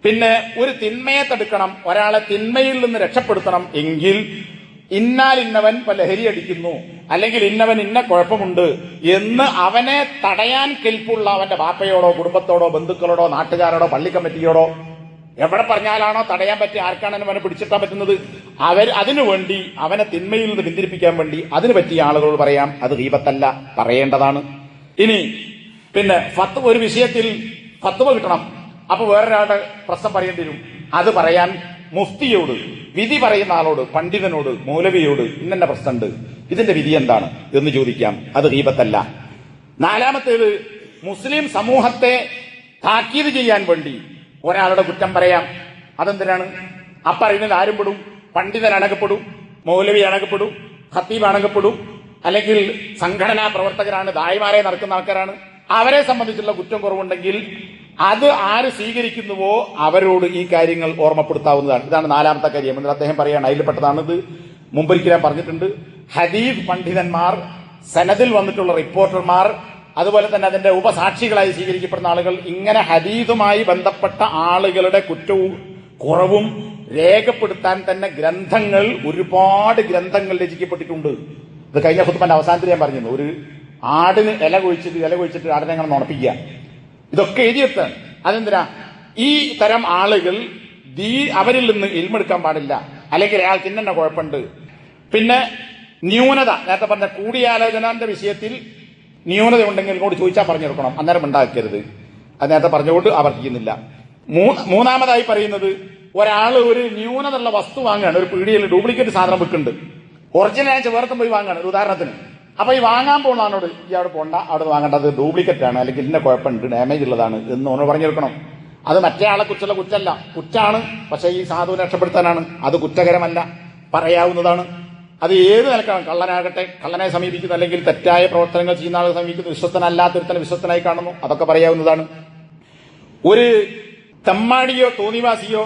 പിന്നെ ഒരു തിന്മയെ തടുക്കണം, ഒരാളെ തിന്മയിൽ നിന്ന് രക്ഷപ്പെടുത്തണം എങ്കിൽ ഇന്നവൻ ലഹരി അടിക്കുന്നു, അല്ലെങ്കിൽ ഇന്നവൻ ഇന്ന കുഴപ്പമുണ്ട് എന്ന് അവനെ തടയാൻ കെൽപ്പുള്ള അവന്റെ ബാപ്പയോടോ കുടുംബത്തോടോ ബന്ധുക്കളോടോ നാട്ടുകാരോടോ പള്ളിക്കമ്മിറ്റിയോടോ എവിടെ പറഞ്ഞാലാണോ തടയാൻ പറ്റിയ, ആർക്കാണ് അവനെ പിടിച്ചിട്ടാൻ പറ്റുന്നത്, അതിനുവേണ്ടി അവനെ തിന്മയിൽ നിന്ന് പിന്തിരിപ്പിക്കാൻ വേണ്ടി അതിന് പറ്റിയ ആളുകളോട് പറയാം. അത് ഗീബത്തല്ല, പറയേണ്ടതാണ്. ഇനി ഒരു വിഷയത്തിൽ ഫത്വ കിട്ടണം. അപ്പൊ വേറൊരാളുടെ പ്രശ്നം പറയേണ്ടി വരും. അത് പറയാൻ മുഫ്തിയോട്, വിധി പറയുന്ന ആളോട്, പണ്ഡിതനോട്, മൗലവിയോട് ഇന്നെ പ്രശ്നമുണ്ട്, ഇതിന്റെ വിധി എന്താണ് എന്ന് ചോദിക്കാം. അത് ഗീബത്തല്ല. 4-മത്തേത് മുസ്ലിം സമൂഹത്തെ താക്കീത് ചെയ്യാൻ വേണ്ടി ഒരാളുടെ കുറ്റം പറയാം. അതെന്തിനാണ്? അപ്പറയുന്നതിൽ ആരും പെടും? പണ്ഡിതൻ അണകപ്പെടും, മൗലവി അണകപ്പെടും, ഖത്തീബ് അണകപ്പെടും, അല്ലെങ്കിൽ സംഘടനാ പ്രവർത്തകരാണ്, ദായിമാരെ നടക്കുന്ന ആൾക്കാരാണ്. അവരെ സംബന്ധിച്ചുള്ള കുറ്റം കുറവുണ്ടെങ്കിൽ അത് ആര് സ്വീകരിക്കുന്നുവോ അവരോട് ഈ കാര്യങ്ങൾ ഓർമ്മപ്പെടുത്താവുന്നതാണ്. ഇതാണ് 4-മത്തെ കാര്യം. എന്നിട്ട് അദ്ദേഹം പറയാണ്, അതിൽപ്പെട്ടതാണ് ഇത്. മുമ്പൊരിക്കലും പറഞ്ഞിട്ടുണ്ട്, ഹദീസ് പണ്ഡിതന്മാർ, സനദിൽ വന്നിട്ടുള്ള റിപ്പോർട്ടർമാർ, അതുപോലെ തന്നെ അതിന്റെ ഉപസാക്ഷികളായി സ്വീകരിക്കപ്പെടുന്ന ആളുകൾ, ഇങ്ങനെ ഹദീസുമായി ബന്ധപ്പെട്ട ആളുകളുടെ കുറ്റവും കുറവും രേഖപ്പെടുത്താൻ തന്നെ ഒരുപാട് ഗ്രന്ഥങ്ങൾ രചിക്കപ്പെട്ടിട്ടുണ്ട്. ഇത് കഴിഞ്ഞ ഖുത്ബന്റെ അവസാനത്തിൽ ഞാൻ പറഞ്ഞിരുന്നു, ഒരു ആടിന് ഇല കൊഴിച്ചിട്ട് ആടിനെ അങ്ങനെ നുണപ്പിക്കുക, ഇതൊക്കെ എഴുതിയെത്താൻ. അതെന്തിനാ? ഈ തരം ആളുകൾ അവരിൽ നിന്ന് ഇൽമെടുക്കാൻ പാടില്ല, അല്ലെങ്കിൽ അയാൾക്ക് ഇന്നെ കുഴപ്പമുണ്ട്. പിന്നെ ന്യൂനത, നേരത്തെ പറഞ്ഞ കൂടിയാലോചനന്റെ വിഷയത്തിൽ ന്യൂനത ഉണ്ടെങ്കിൽ ഇങ്ങോട്ട് ചോദിച്ചാൽ പറഞ്ഞെടുക്കണം, അന്നേരം ഉണ്ടാക്കരുത്. അത് നേരത്തെ പറഞ്ഞുകൊണ്ട് ആവർത്തിക്കുന്നില്ല. 3-മതായി പറയുന്നത്, ഒരാൾ ഒരു ന്യൂനത ഉള്ള വസ്തു വാങ്ങുകയാണ്, ഒരു പീടികയിൽ ഡ്യൂപ്ലിക്കേറ്റ് സാധനം വിൽക്കുന്നുണ്ട്, ഒറിജിനൽ ആഴ്ച വേർത്തും പോയി വാങ്ങുകയാണ് ഒരു ഉദാഹരണത്തിന്. അപ്പൊ ഈ വാങ്ങാൻ പോകുന്നവനോട് ഈ അവിടെ പോണ്ട, അവിടെ വാങ്ങേണ്ടത് ഡ്യൂപ്ലിക്കേറ്റ് ആണ്, അല്ലെങ്കിൽ ഇന്ന കുഴപ്പമുണ്ട്, ഡാമേജ് ഉള്ളതാണ് എന്ന് ഓനോട് പറഞ്ഞെടുക്കണം. അത് മറ്റേ ആളെ കുറിച്ചുള്ള കുറ്റമല്ല, കുറ്റാണ്, പക്ഷെ ഈ സാധുവിനെ രക്ഷപ്പെടുത്താനാണ്. അത് കുറ്റകരമല്ല, പറയാവുന്നതാണ്. അത് ഏത് നിലക്കാണ്, കള്ളനാകട്ടെ, കള്ളനെ സമീപിക്കുന്നു, അല്ലെങ്കിൽ തെറ്റായ പ്രവർത്തനങ്ങൾ ചെയ്യുന്ന ആളെ സമീപിക്കുന്നു, വിശ്വസ്തനല്ലാത്തൊരുത്തനെ വിശ്വസ്തനായി കാണുന്നു, അതൊക്കെ പറയാവുന്നതാണ്. ഒരു തെമ്മാടിയോ തോന്നിവാസിയോ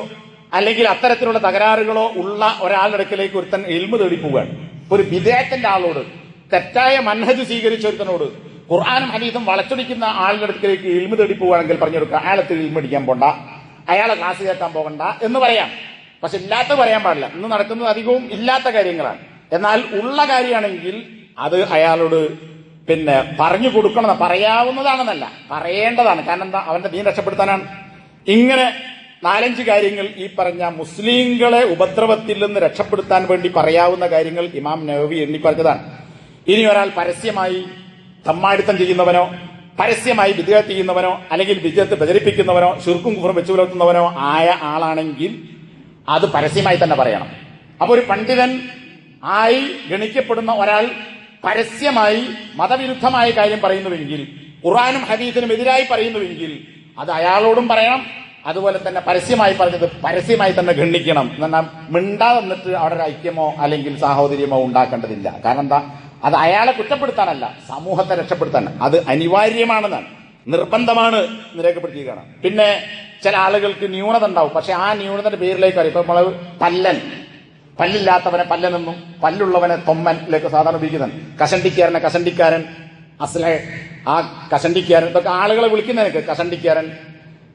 അല്ലെങ്കിൽ അത്തരത്തിലുള്ള തകരാറുകളോ ഉള്ള ഒരാളുടെ അടുക്കലേക്ക് ഒരുത്തൻ ഇൽമു തേടി പോവുകയാണ്. ഒരു വിദേഹത്തിന്റെ ആളോട്, തെറ്റായ മൻഹജ് സ്വീകരിച്ച ഒരുത്തനോട്, ഖുർആനും ഹദീസും വളച്ചൊടിക്കുന്ന ആളുടെ അടുക്കലേക്ക് ഇൽമു തേടി പോവുകയാണെങ്കിൽ പറഞ്ഞു കൊടുക്കുക, അയാളത്തിൽ ഇൽമു അടിക്കാൻ പോണ്ട, അയാളെ ക്ലാസ് കേൾക്കാൻ പോകണ്ട എന്ന് പറയാം. പക്ഷെ ഇല്ലാത്ത പറയാൻ പാടില്ല. ഇന്ന് നടക്കുന്നത് അധികവും ഇല്ലാത്ത കാര്യങ്ങളാണ്. എന്നാൽ ഉള്ള കാര്യമാണെങ്കിൽ അത് അയാളോട് പറഞ്ഞു കൊടുക്കണം. പറയാവുന്നതാണെന്നല്ല, പറയേണ്ടതാണ്. കാരണം എന്താ? അവന്റെ ദീൻ രക്ഷപ്പെടുത്താനാണ്. ഇങ്ങനെ 4-5 കാര്യങ്ങൾ ഈ പറഞ്ഞ മുസ്ലിങ്ങളെ ഉപദ്രവത്തിൽ നിന്ന് രക്ഷപ്പെടുത്താൻ വേണ്ടി പറയാവുന്ന കാര്യങ്ങൾ ഇമാം നവവി എണ്ണിപ്പറഞ്ഞതാണ്. ഇനി ഒരാൾ പരസ്യമായി തമ്മാടിത്തം ചെയ്യുന്നവനോ, പരസ്യമായി വിദ്യാർത്ഥി ചെയ്യുന്നവനോ, അല്ലെങ്കിൽ വിദ്യത്ത് പ്രചരിപ്പിക്കുന്നവനോ, ശുർക്കും കുഫറും വെച്ചു പുലർത്തുന്നവനോ ആയ ആളാണെങ്കിൽ അത് പരസ്യമായി തന്നെ പറയണം. അപ്പൊ ഒരു പണ്ഡിതൻ ആയി ഗണിക്കപ്പെടുന്ന ഒരാൾ പരസ്യമായി മതവിരുദ്ധമായ കാര്യം പറയുന്നുവെങ്കിൽ, ഖുർആനും ഹദീസിനും എതിരായി പറയുന്നുവെങ്കിൽ അത് അയാളോടും പറയണം. അതുപോലെ തന്നെ പരസ്യമായി പറഞ്ഞത് പരസ്യമായി തന്നെ ഗണ്ണിക്കണം. എന്നാൽ മിണ്ടാതെന്നിട്ട് അവിടെ ഒരു ഐക്യമോ അല്ലെങ്കിൽ സാഹോദര്യമോ ഉണ്ടാക്കേണ്ടതില്ല. കാരണം എന്താ? അത് അയാളെ കുറ്റപ്പെടുത്താനല്ല, സമൂഹത്തെ രക്ഷപ്പെടുത്താൻ. അത് അനിവാര്യമാണെന്നാണ്, നിർബന്ധമാണ് എന്ന് രേഖപ്പെടുത്തിയിരിക്കുകയാണ്. പിന്നെ ചില ആളുകൾക്ക് ന്യൂനത ഉണ്ടാവും, പക്ഷെ ആ ന്യൂനതയുടെ പേരിലേക്ക് അറിയാം. ഇപ്പൊ നമ്മള് പല്ലില്ലാത്തവനെ പല്ലെന്നും പല്ലുള്ളവനെ തൊമ്മനിലേക്ക് സാധാരണ ഉപയോഗിക്കുന്നതാണ്. കഷണ്ടിക്കാരനെ കഷണ്ടിക്കാരൻ, അസ്ലെ ആ കഷണ്ടിക്കാരൻ, ഇതൊക്കെ ആളുകളെ വിളിക്കുന്നതിനൊക്കെ കഷണ്ടിക്കാരൻ,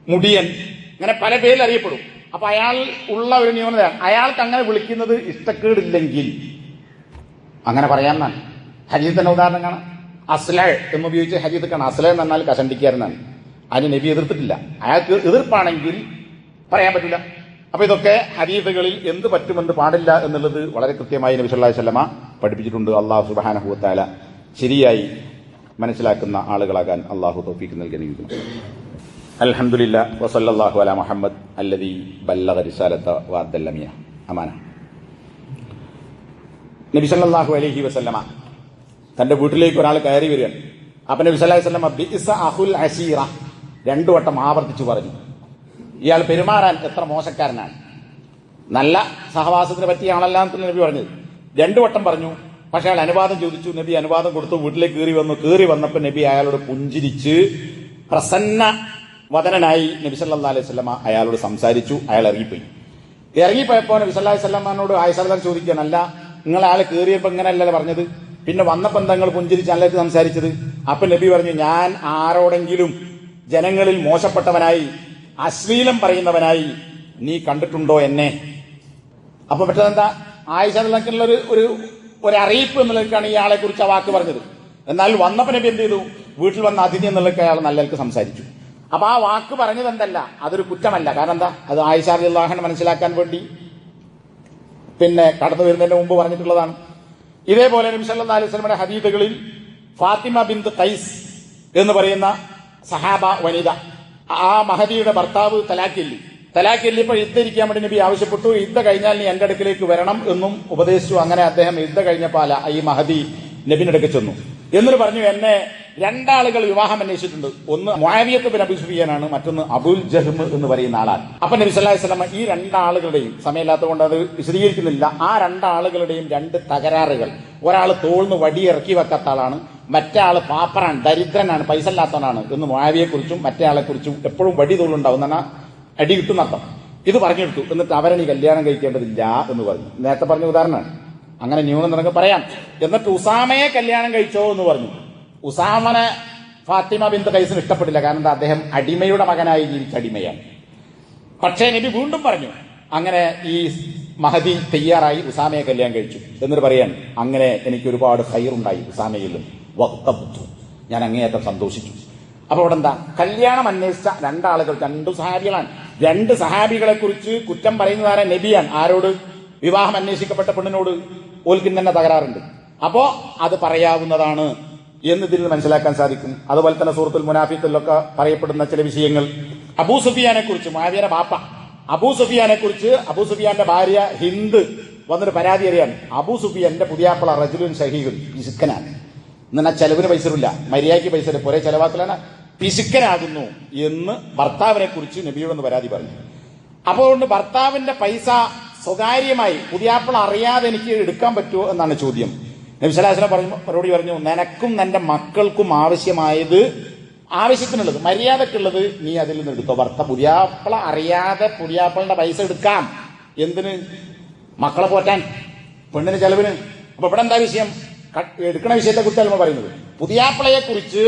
മുടിയൻ, ഇങ്ങനെ പല പേരിൽ അറിയപ്പെടും. അപ്പൊ അയാൾ ഉള്ള ഒരു ന്യൂനതയാണ്. അയാൾക്ക് അങ്ങനെ വിളിക്കുന്നത് ഇഷ്ടക്കേടില്ലെങ്കിൽ അങ്ങനെ പറയാമെന്നാണ്. ഹദീസ് തന്നെ ഉദാഹരണം കാണാം. അസ്ലഹ് എന്നുപയോഗിച്ച് ഹദീസ് കാണാം. അസ്ലഹ് എന്ന് പറഞ്ഞാൽ കഷണ്ടിക്കാരനാണ്. അതിന് നബി എതിർത്തിട്ടില്ല. അയാൾക്ക് എതിർപ്പാണെങ്കിൽ പറയാൻ പറ്റില്ല. അപ്പൊ ഇതൊക്കെ ഹദീസുകളിൽ എന്ത് പറ്റുമെന്ന് പാടില്ല എന്നുള്ളത് വളരെ കൃത്യമായി നബി സല്ലല്ലാഹു അലൈഹി വസല്ലമ പഠിപ്പിച്ചിട്ടുണ്ട്. അല്ലാഹു സുബ്ഹാനഹു വ തആല ശരിയായി മനസ്സിലാക്കുന്ന ആളുകളാകാൻ അല്ലാഹു തൗഫീഖ് നൽകി അനുഗ്രഹിക്കുന്നു. അൽഹംദുലില്ലാഹ് വസല്ലല്ലാഹു അലാ മുഹമ്മദ് അല്ലദീ ബല്ലഗ റിസാലത വഅദ്ദൽ അമാന. നബി സല്ലല്ലാഹു അലൈഹി വസല്ലമ തന്റെ വീട്ടിലേക്ക് ഒരാൾ കയറി വരികയാണ്. അപ്പൊ നബി സല്ലല്ലാഹു അലൈഹി വസല്ലമ ബിഇസ അഖുൽ അശീറ 2 വട്ടം ആവർത്തിച്ചു പറഞ്ഞു. ഇയാൾ പെരുമാറാൻ എത്ര മോശക്കാരനാണ്. നല്ല സഹവാസത്തിനെ പറ്റിയാണല്ലോ നബി പറഞ്ഞത്. 2 വട്ടം പറഞ്ഞു. പക്ഷെ അയാൾ അനുവാദം ചോദിച്ചു. നബി അനുവാദം കൊടുത്തു. വീട്ടിലേക്ക് കയറി വന്നപ്പോൾ നബി അയാളോട് പുഞ്ചിരിച്ച് പ്രസന്ന വദനനായി നബി സല്ലല്ലാഹു അലൈഹി വസല്ലമ അയാളോട് സംസാരിച്ചു. അയാൾ ഇറങ്ങിപ്പോയപ്പോൾ നബി സല്ലല്ലാഹു അലൈഹി വസല്ലമയോട് ആയിഷ റളിയല്ലാഹു ചോദിക്കാൻ, അല്ല നിങ്ങൾ അയാൾ കയറിയപ്പോൾ ഇങ്ങനെയല്ലല്ലോ പറഞ്ഞത്, പിന്നെ വന്നപ്പോൾ എന്താ നിങ്ങൾ പുഞ്ചിരിച്ച് അല്ലാതെ സംസാരിച്ചത്? അപ്പൊ നബി പറഞ്ഞു, ഞാൻ ആരോടെങ്കിലും ജനങ്ങളിൽ മോശപ്പെട്ടവനായി അശ്ലീലം പറയുന്നവനായി നീ കണ്ടിട്ടുണ്ടോ എന്നെ? അപ്പൊ പെട്ടെന്നെന്താ ആയിഷ റളിയല്ലാഹുള്ള ഒരു അറിയിപ്പ് എന്നുള്ളതാണ് ഈ ആളെ കുറിച്ച് ആ വാക്ക് പറഞ്ഞത്. എന്നാൽ വന്നപ്പോൾ നബി എന്ത് ചെയ്തു? വീട്ടിൽ വന്ന അതിഥി എന്നുള്ളതൊക്കെ അയാൾ നല്ലവർക്ക് സംസാരിച്ചു. അപ്പൊ ആ വാക്ക് പറഞ്ഞത് എന്തല്ല, അതൊരു കുറ്റമല്ല. കാരണം എന്താ, അത് ആയിഷ റളിയല്ലാഹു അൻഹ മനസ്സിലാക്കാൻ വേണ്ടി പിന്നെ കടന്നു വരുന്നതിന് മുമ്പ് പറഞ്ഞിട്ടുള്ളതാണ്. ഇതേപോലെ നബി സല്ലല്ലാഹു അലൈഹി വസല്ലമയുടെ ഹദീസുകളിൽ ഫാത്തിമ ബിന്ത് ഖൈസ് എന്ന് പറയുന്ന സഹാബ വനിത, ആ മഹദിയുടെ ഭർത്താവ് തലാഖില്ലിയപ്പോൾ ഇരിക്കാൻ വേണ്ടി നബി ആവശ്യപ്പെട്ടു. യുദ്ധ കഴിഞ്ഞാൽ നീ എന്റെ അടുക്കിലേക്ക് വരണം എന്നും ഉപദേശിച്ചു. അങ്ങനെ അദ്ദേഹം യുദ്ധ കഴിഞ്ഞപ്പോൾ ഈ മഹദി നബിയുടെ അടുക്ക് ചെന്നു. എന്നിട്ട് പറഞ്ഞു, എന്നെ 2 ആളുകൾ വിവാഹം അന്വേഷിച്ചിട്ടുണ്ട്. ഒന്ന് മുആവിയത്ത് ബിൻ അബീ സുഫിയാനാണ്, മറ്റൊന്ന് അബുൽ ജഹ്ം എന്ന് പറയുന്ന ആളാണ്. അപ്പൊ നബി സല്ലല്ലാഹു അലൈഹി വസല്ലം ഈ 2 ആളുകളുടെയും, സമയമില്ലാത്തതുകൊണ്ട് അത് വിശദീകരിക്കുന്നില്ല, ആ 2 ആളുകളുടെയും 2 തകരാറുകൾ. ഒരാൾ തോളിന് വടി ഇറക്കി വെക്കാത്ത ആളാണ്, മറ്റേ ആള് പാപ്പറാണ്, ദരിദ്രനാണ്, പൈസ ഇല്ലാത്തവനാണ് എന്ന് മുആവിയെ കുറിച്ചും മറ്റേ ആളെ കുറിച്ചും എപ്പോഴും വടി തോളുണ്ടാവും എന്നാണ് അടി കിട്ടുന്നർത്ഥം. ഇത് പറഞ്ഞെടുത്തു. എന്നിട്ട് അവരെ നീ കല്യാണം കഴിക്കേണ്ടതില്ല എന്ന് പറഞ്ഞു. നേരത്തെ പറഞ്ഞ ഉദാഹരണമാണ്. അങ്ങനെ ന്യൂനം നിനക്ക് പറയാം. എന്നിട്ട് ഉസാമയെ കല്യാണം കഴിച്ചോ എന്ന് പറഞ്ഞു. ഉസാമനെ ഫാത്തിമ ബിന്ത് ഖൈസിന് ഇഷ്ടപ്പെട്ടില്ല. കാരണം എന്താ, അദ്ദേഹം അടിമയുടെ മകനായി ജീവിച്ച അടിമയാണ്. പക്ഷേ നബി വീണ്ടും പറഞ്ഞു, അങ്ങനെ ഈ മഹദി തയ്യാറായി ഉസാമയെ കല്യാണം കഴിച്ചു. എന്നിട്ട് പറയാൻ, അങ്ങനെ എനിക്ക് ഒരുപാട് ഖൈറുണ്ടായി ഉസാമയിലും, വഖ്തബ്തു, ഞാൻ അങ്ങേയറ്റം സന്തോഷിച്ചു. അപ്പൊ അവിടെ എന്താ, കല്യാണം അന്വേഷിച്ച 2 ആളുകൾ, 2 സഹാബികളാണ്. 2 സഹാബികളെ കുറിച്ച് കുറ്റം പറയുന്നതാരെ നബിയാണ്. ആരോട്? വിവാഹം അന്വേഷിക്കപ്പെട്ട പെണ്ണിനോട്. ഓൽക്കിന് തന്നെ തകരാറുണ്ട്. അപ്പോ അത് പറയാവുന്നതാണ് എന്നതിൽ നിന്ന് മനസ്സിലാക്കാൻ സാധിക്കും. അതുപോലെ തന്നെ സൂറത്തുൽ മുനാഫിഖിലൊക്കെ പറയപ്പെടുന്ന ചില വിഷയങ്ങൾ, അബൂ സുഫിയാനെ കുറിച്ച്, മുആവിയയുടെ ബാപ്പ അബൂ സുഫിയാനെ കുറിച്ച്, അബൂ സുഫിയാന്റെ ഭാര്യ ഹിന്ദ് വന്നൊരു പരാതി അറിയാൻ, അബൂ സുഫിയാന്റെ പുതിയാപ്പള റജുലുൻ ഷഹീഖുൻ, പിശുക്കനാണ്. എന്നാൽ ചെലവിന് പൈസയില്ല, മര്യാദയ്ക്ക് പൈസ ഒരേ ചെലവാക്കലാണ്, പിശുക്കനാകുന്നു എന്ന് ഭർത്താവിനെ കുറിച്ച് നബിയോടൊന്ന് പരാതി പറഞ്ഞു. അപ്പോൾ ഭർത്താവിന്റെ പൈസ സ്വകാര്യമായി പുതിയാപ്പള അറിയാതെ എനിക്ക് എടുക്കാൻ പറ്റുമോ എന്നാണ് ചോദ്യം. നബി സല്ലല്ലാഹു അലൈഹി വസല്ലം മറുപടി പറഞ്ഞു, നിനക്കും നിന്റെ മക്കൾക്കും ആവശ്യമായത്, ആവശ്യത്തിനുള്ളത്, മര്യാദക്കുള്ളത് നീ അതിൽ നിന്ന് എടുത്തോ. പുതിയാപ്പള അറിയാതെ പുതിയാപ്പളന്റെ പൈസ എടുക്കാം. എന്തിന്? മക്കളെ പോറ്റാൻ, പെണ്ണിന് ചെലവിന്. അപ്പൊ ഇവിടെ എന്താ വിഷയം? എടുക്കണ വിഷയത്തെ കുറിച്ച് നമ്മൾ പറയുന്നത്. പുതിയാപ്പളയെ കുറിച്ച്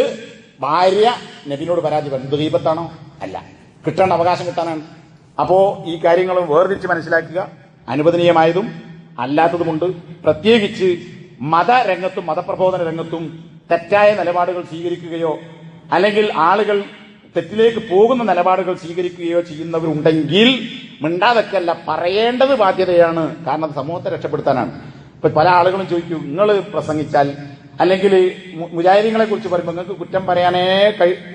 ഭാര്യ നബിനോട് പരാതി പറഞ്ഞു. ഗീബത്താണോ? അല്ല, കിട്ടേണ്ട അവകാശം കിട്ടാനാണ്. അപ്പോ ഈ കാര്യങ്ങളും വേർതിരിച്ച് മനസ്സിലാക്കുക. അനുവദനീയമായതും അല്ലാത്തതുമുണ്ട്. പ്രത്യേകിച്ച് മതരംഗത്തും മതപ്രബോധന രംഗത്തും തെറ്റായ നിലപാടുകൾ സ്വീകരിക്കുകയോ അല്ലെങ്കിൽ ആളുകൾ തെറ്റിലേക്ക് പോകുന്ന നിലപാടുകൾ സ്വീകരിക്കുകയോ ചെയ്യുന്നവരുണ്ടെങ്കിൽ മിണ്ടാതൊക്കെയല്ല, പറയേണ്ടത് ബാധ്യതയാണ്. കാരണം സമൂഹത്തെ രക്ഷപ്പെടുത്താനാണ്. ഇപ്പൊ പല ആളുകളും ചോദിക്കും, നിങ്ങൾ പ്രസംഗിച്ചാൽ അല്ലെങ്കിൽ മുജാഹിദീങ്ങളെ കുറിച്ച് പറയുമ്പോൾ നിങ്ങൾക്ക് കുറ്റം പറയാനേ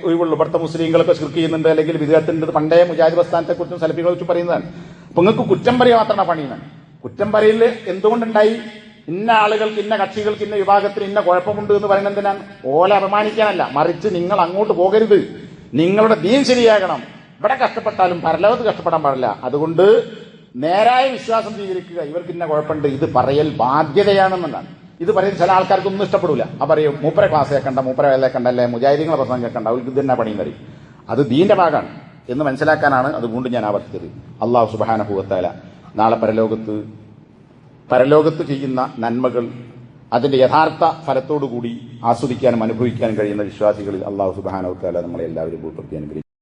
ഒഴിവുള്ളൂ. ഇവിടുത്തെ മുസ്ലിങ്ങളൊക്കെ ശിർക്ക് ചെയ്യുന്നുണ്ട്, അല്ലെങ്കിൽ വിദേഹത്തിന്റെ പണ്ടേ മുജാഹിദ് പ്രസ്ഥാനത്തെ കുറിച്ചും സലഫികളെ കുറിച്ച് പറയുന്നതാണ്. അപ്പൊ നിങ്ങൾക്ക് കുറ്റം പറയുക മാത്രമാണ് പണിയുന്നത്. കുറ്റം പറയല് എന്തുകൊണ്ടുണ്ടായി? ഇന്ന ആളുകൾക്ക്, ഇന്ന കക്ഷികൾക്ക്, ഇന്ന വിഭാഗത്തിന് ഇന്ന കുഴപ്പമുണ്ട് എന്ന് പറയുന്നത് എന്തിനാണ്? ഓലെ അപമാനിക്കാനല്ല, മറിച്ച് നിങ്ങൾ അങ്ങോട്ട് പോകരുത്, നിങ്ങളുടെ ദീൻ ശരിയാകണം. ഇവിടെ കഷ്ടപ്പെട്ടാലും പരലോകത്ത് കഷ്ടപ്പെടാൻ പാടില്ല. അതുകൊണ്ട് നേരായ വിശ്വാസം സ്വീകരിക്കുക. ഇവർക്ക് ഇന്ന കുഴപ്പമുണ്ട്, ഇത് പറയൽ ബാധ്യതയാണെന്നാണ്. ഇത് പറയുന്ന ചില ആൾക്കാർക്കൊന്നും ഇഷ്ടപ്പെടില്ല. ആ പറയും, മൂപ്പരെ ക്ലാസ് കേൾക്കണ്ട, മൂപ്പരെ വേല കേൾക്കണ്ടല്ലേ, മുജാഹിദീങ്ങളെ പ്രസംഗം കേൾക്കണ്ട, അവർക്ക് ഇത് തന്നെ പണിയും പറയും. അത് ദീന്റെ ഭാഗമാണ് എന്ന് മനസ്സിലാക്കാനാണ് അതുകൊണ്ട് ഞാൻ ആവർത്തിച്ചത്. അല്ലാഹു സുബ്ഹാനഹു വ തആല നാളെ പരലോകത്ത് ചെയ്യുന്ന നന്മകൾ അതിന്റെ യഥാർത്ഥ ഫലത്തോടുകൂടി ആസ്വദിക്കാനും അനുഭവിക്കാനും കഴിയുന്ന വിശ്വാസികളിൽ അല്ലാഹു സുബ്ഹാനഹു വ തആല നമ്മളെ എല്ലാവരും ഉൾപ്പെടുത്തി അനുഗ്രഹിക്കും.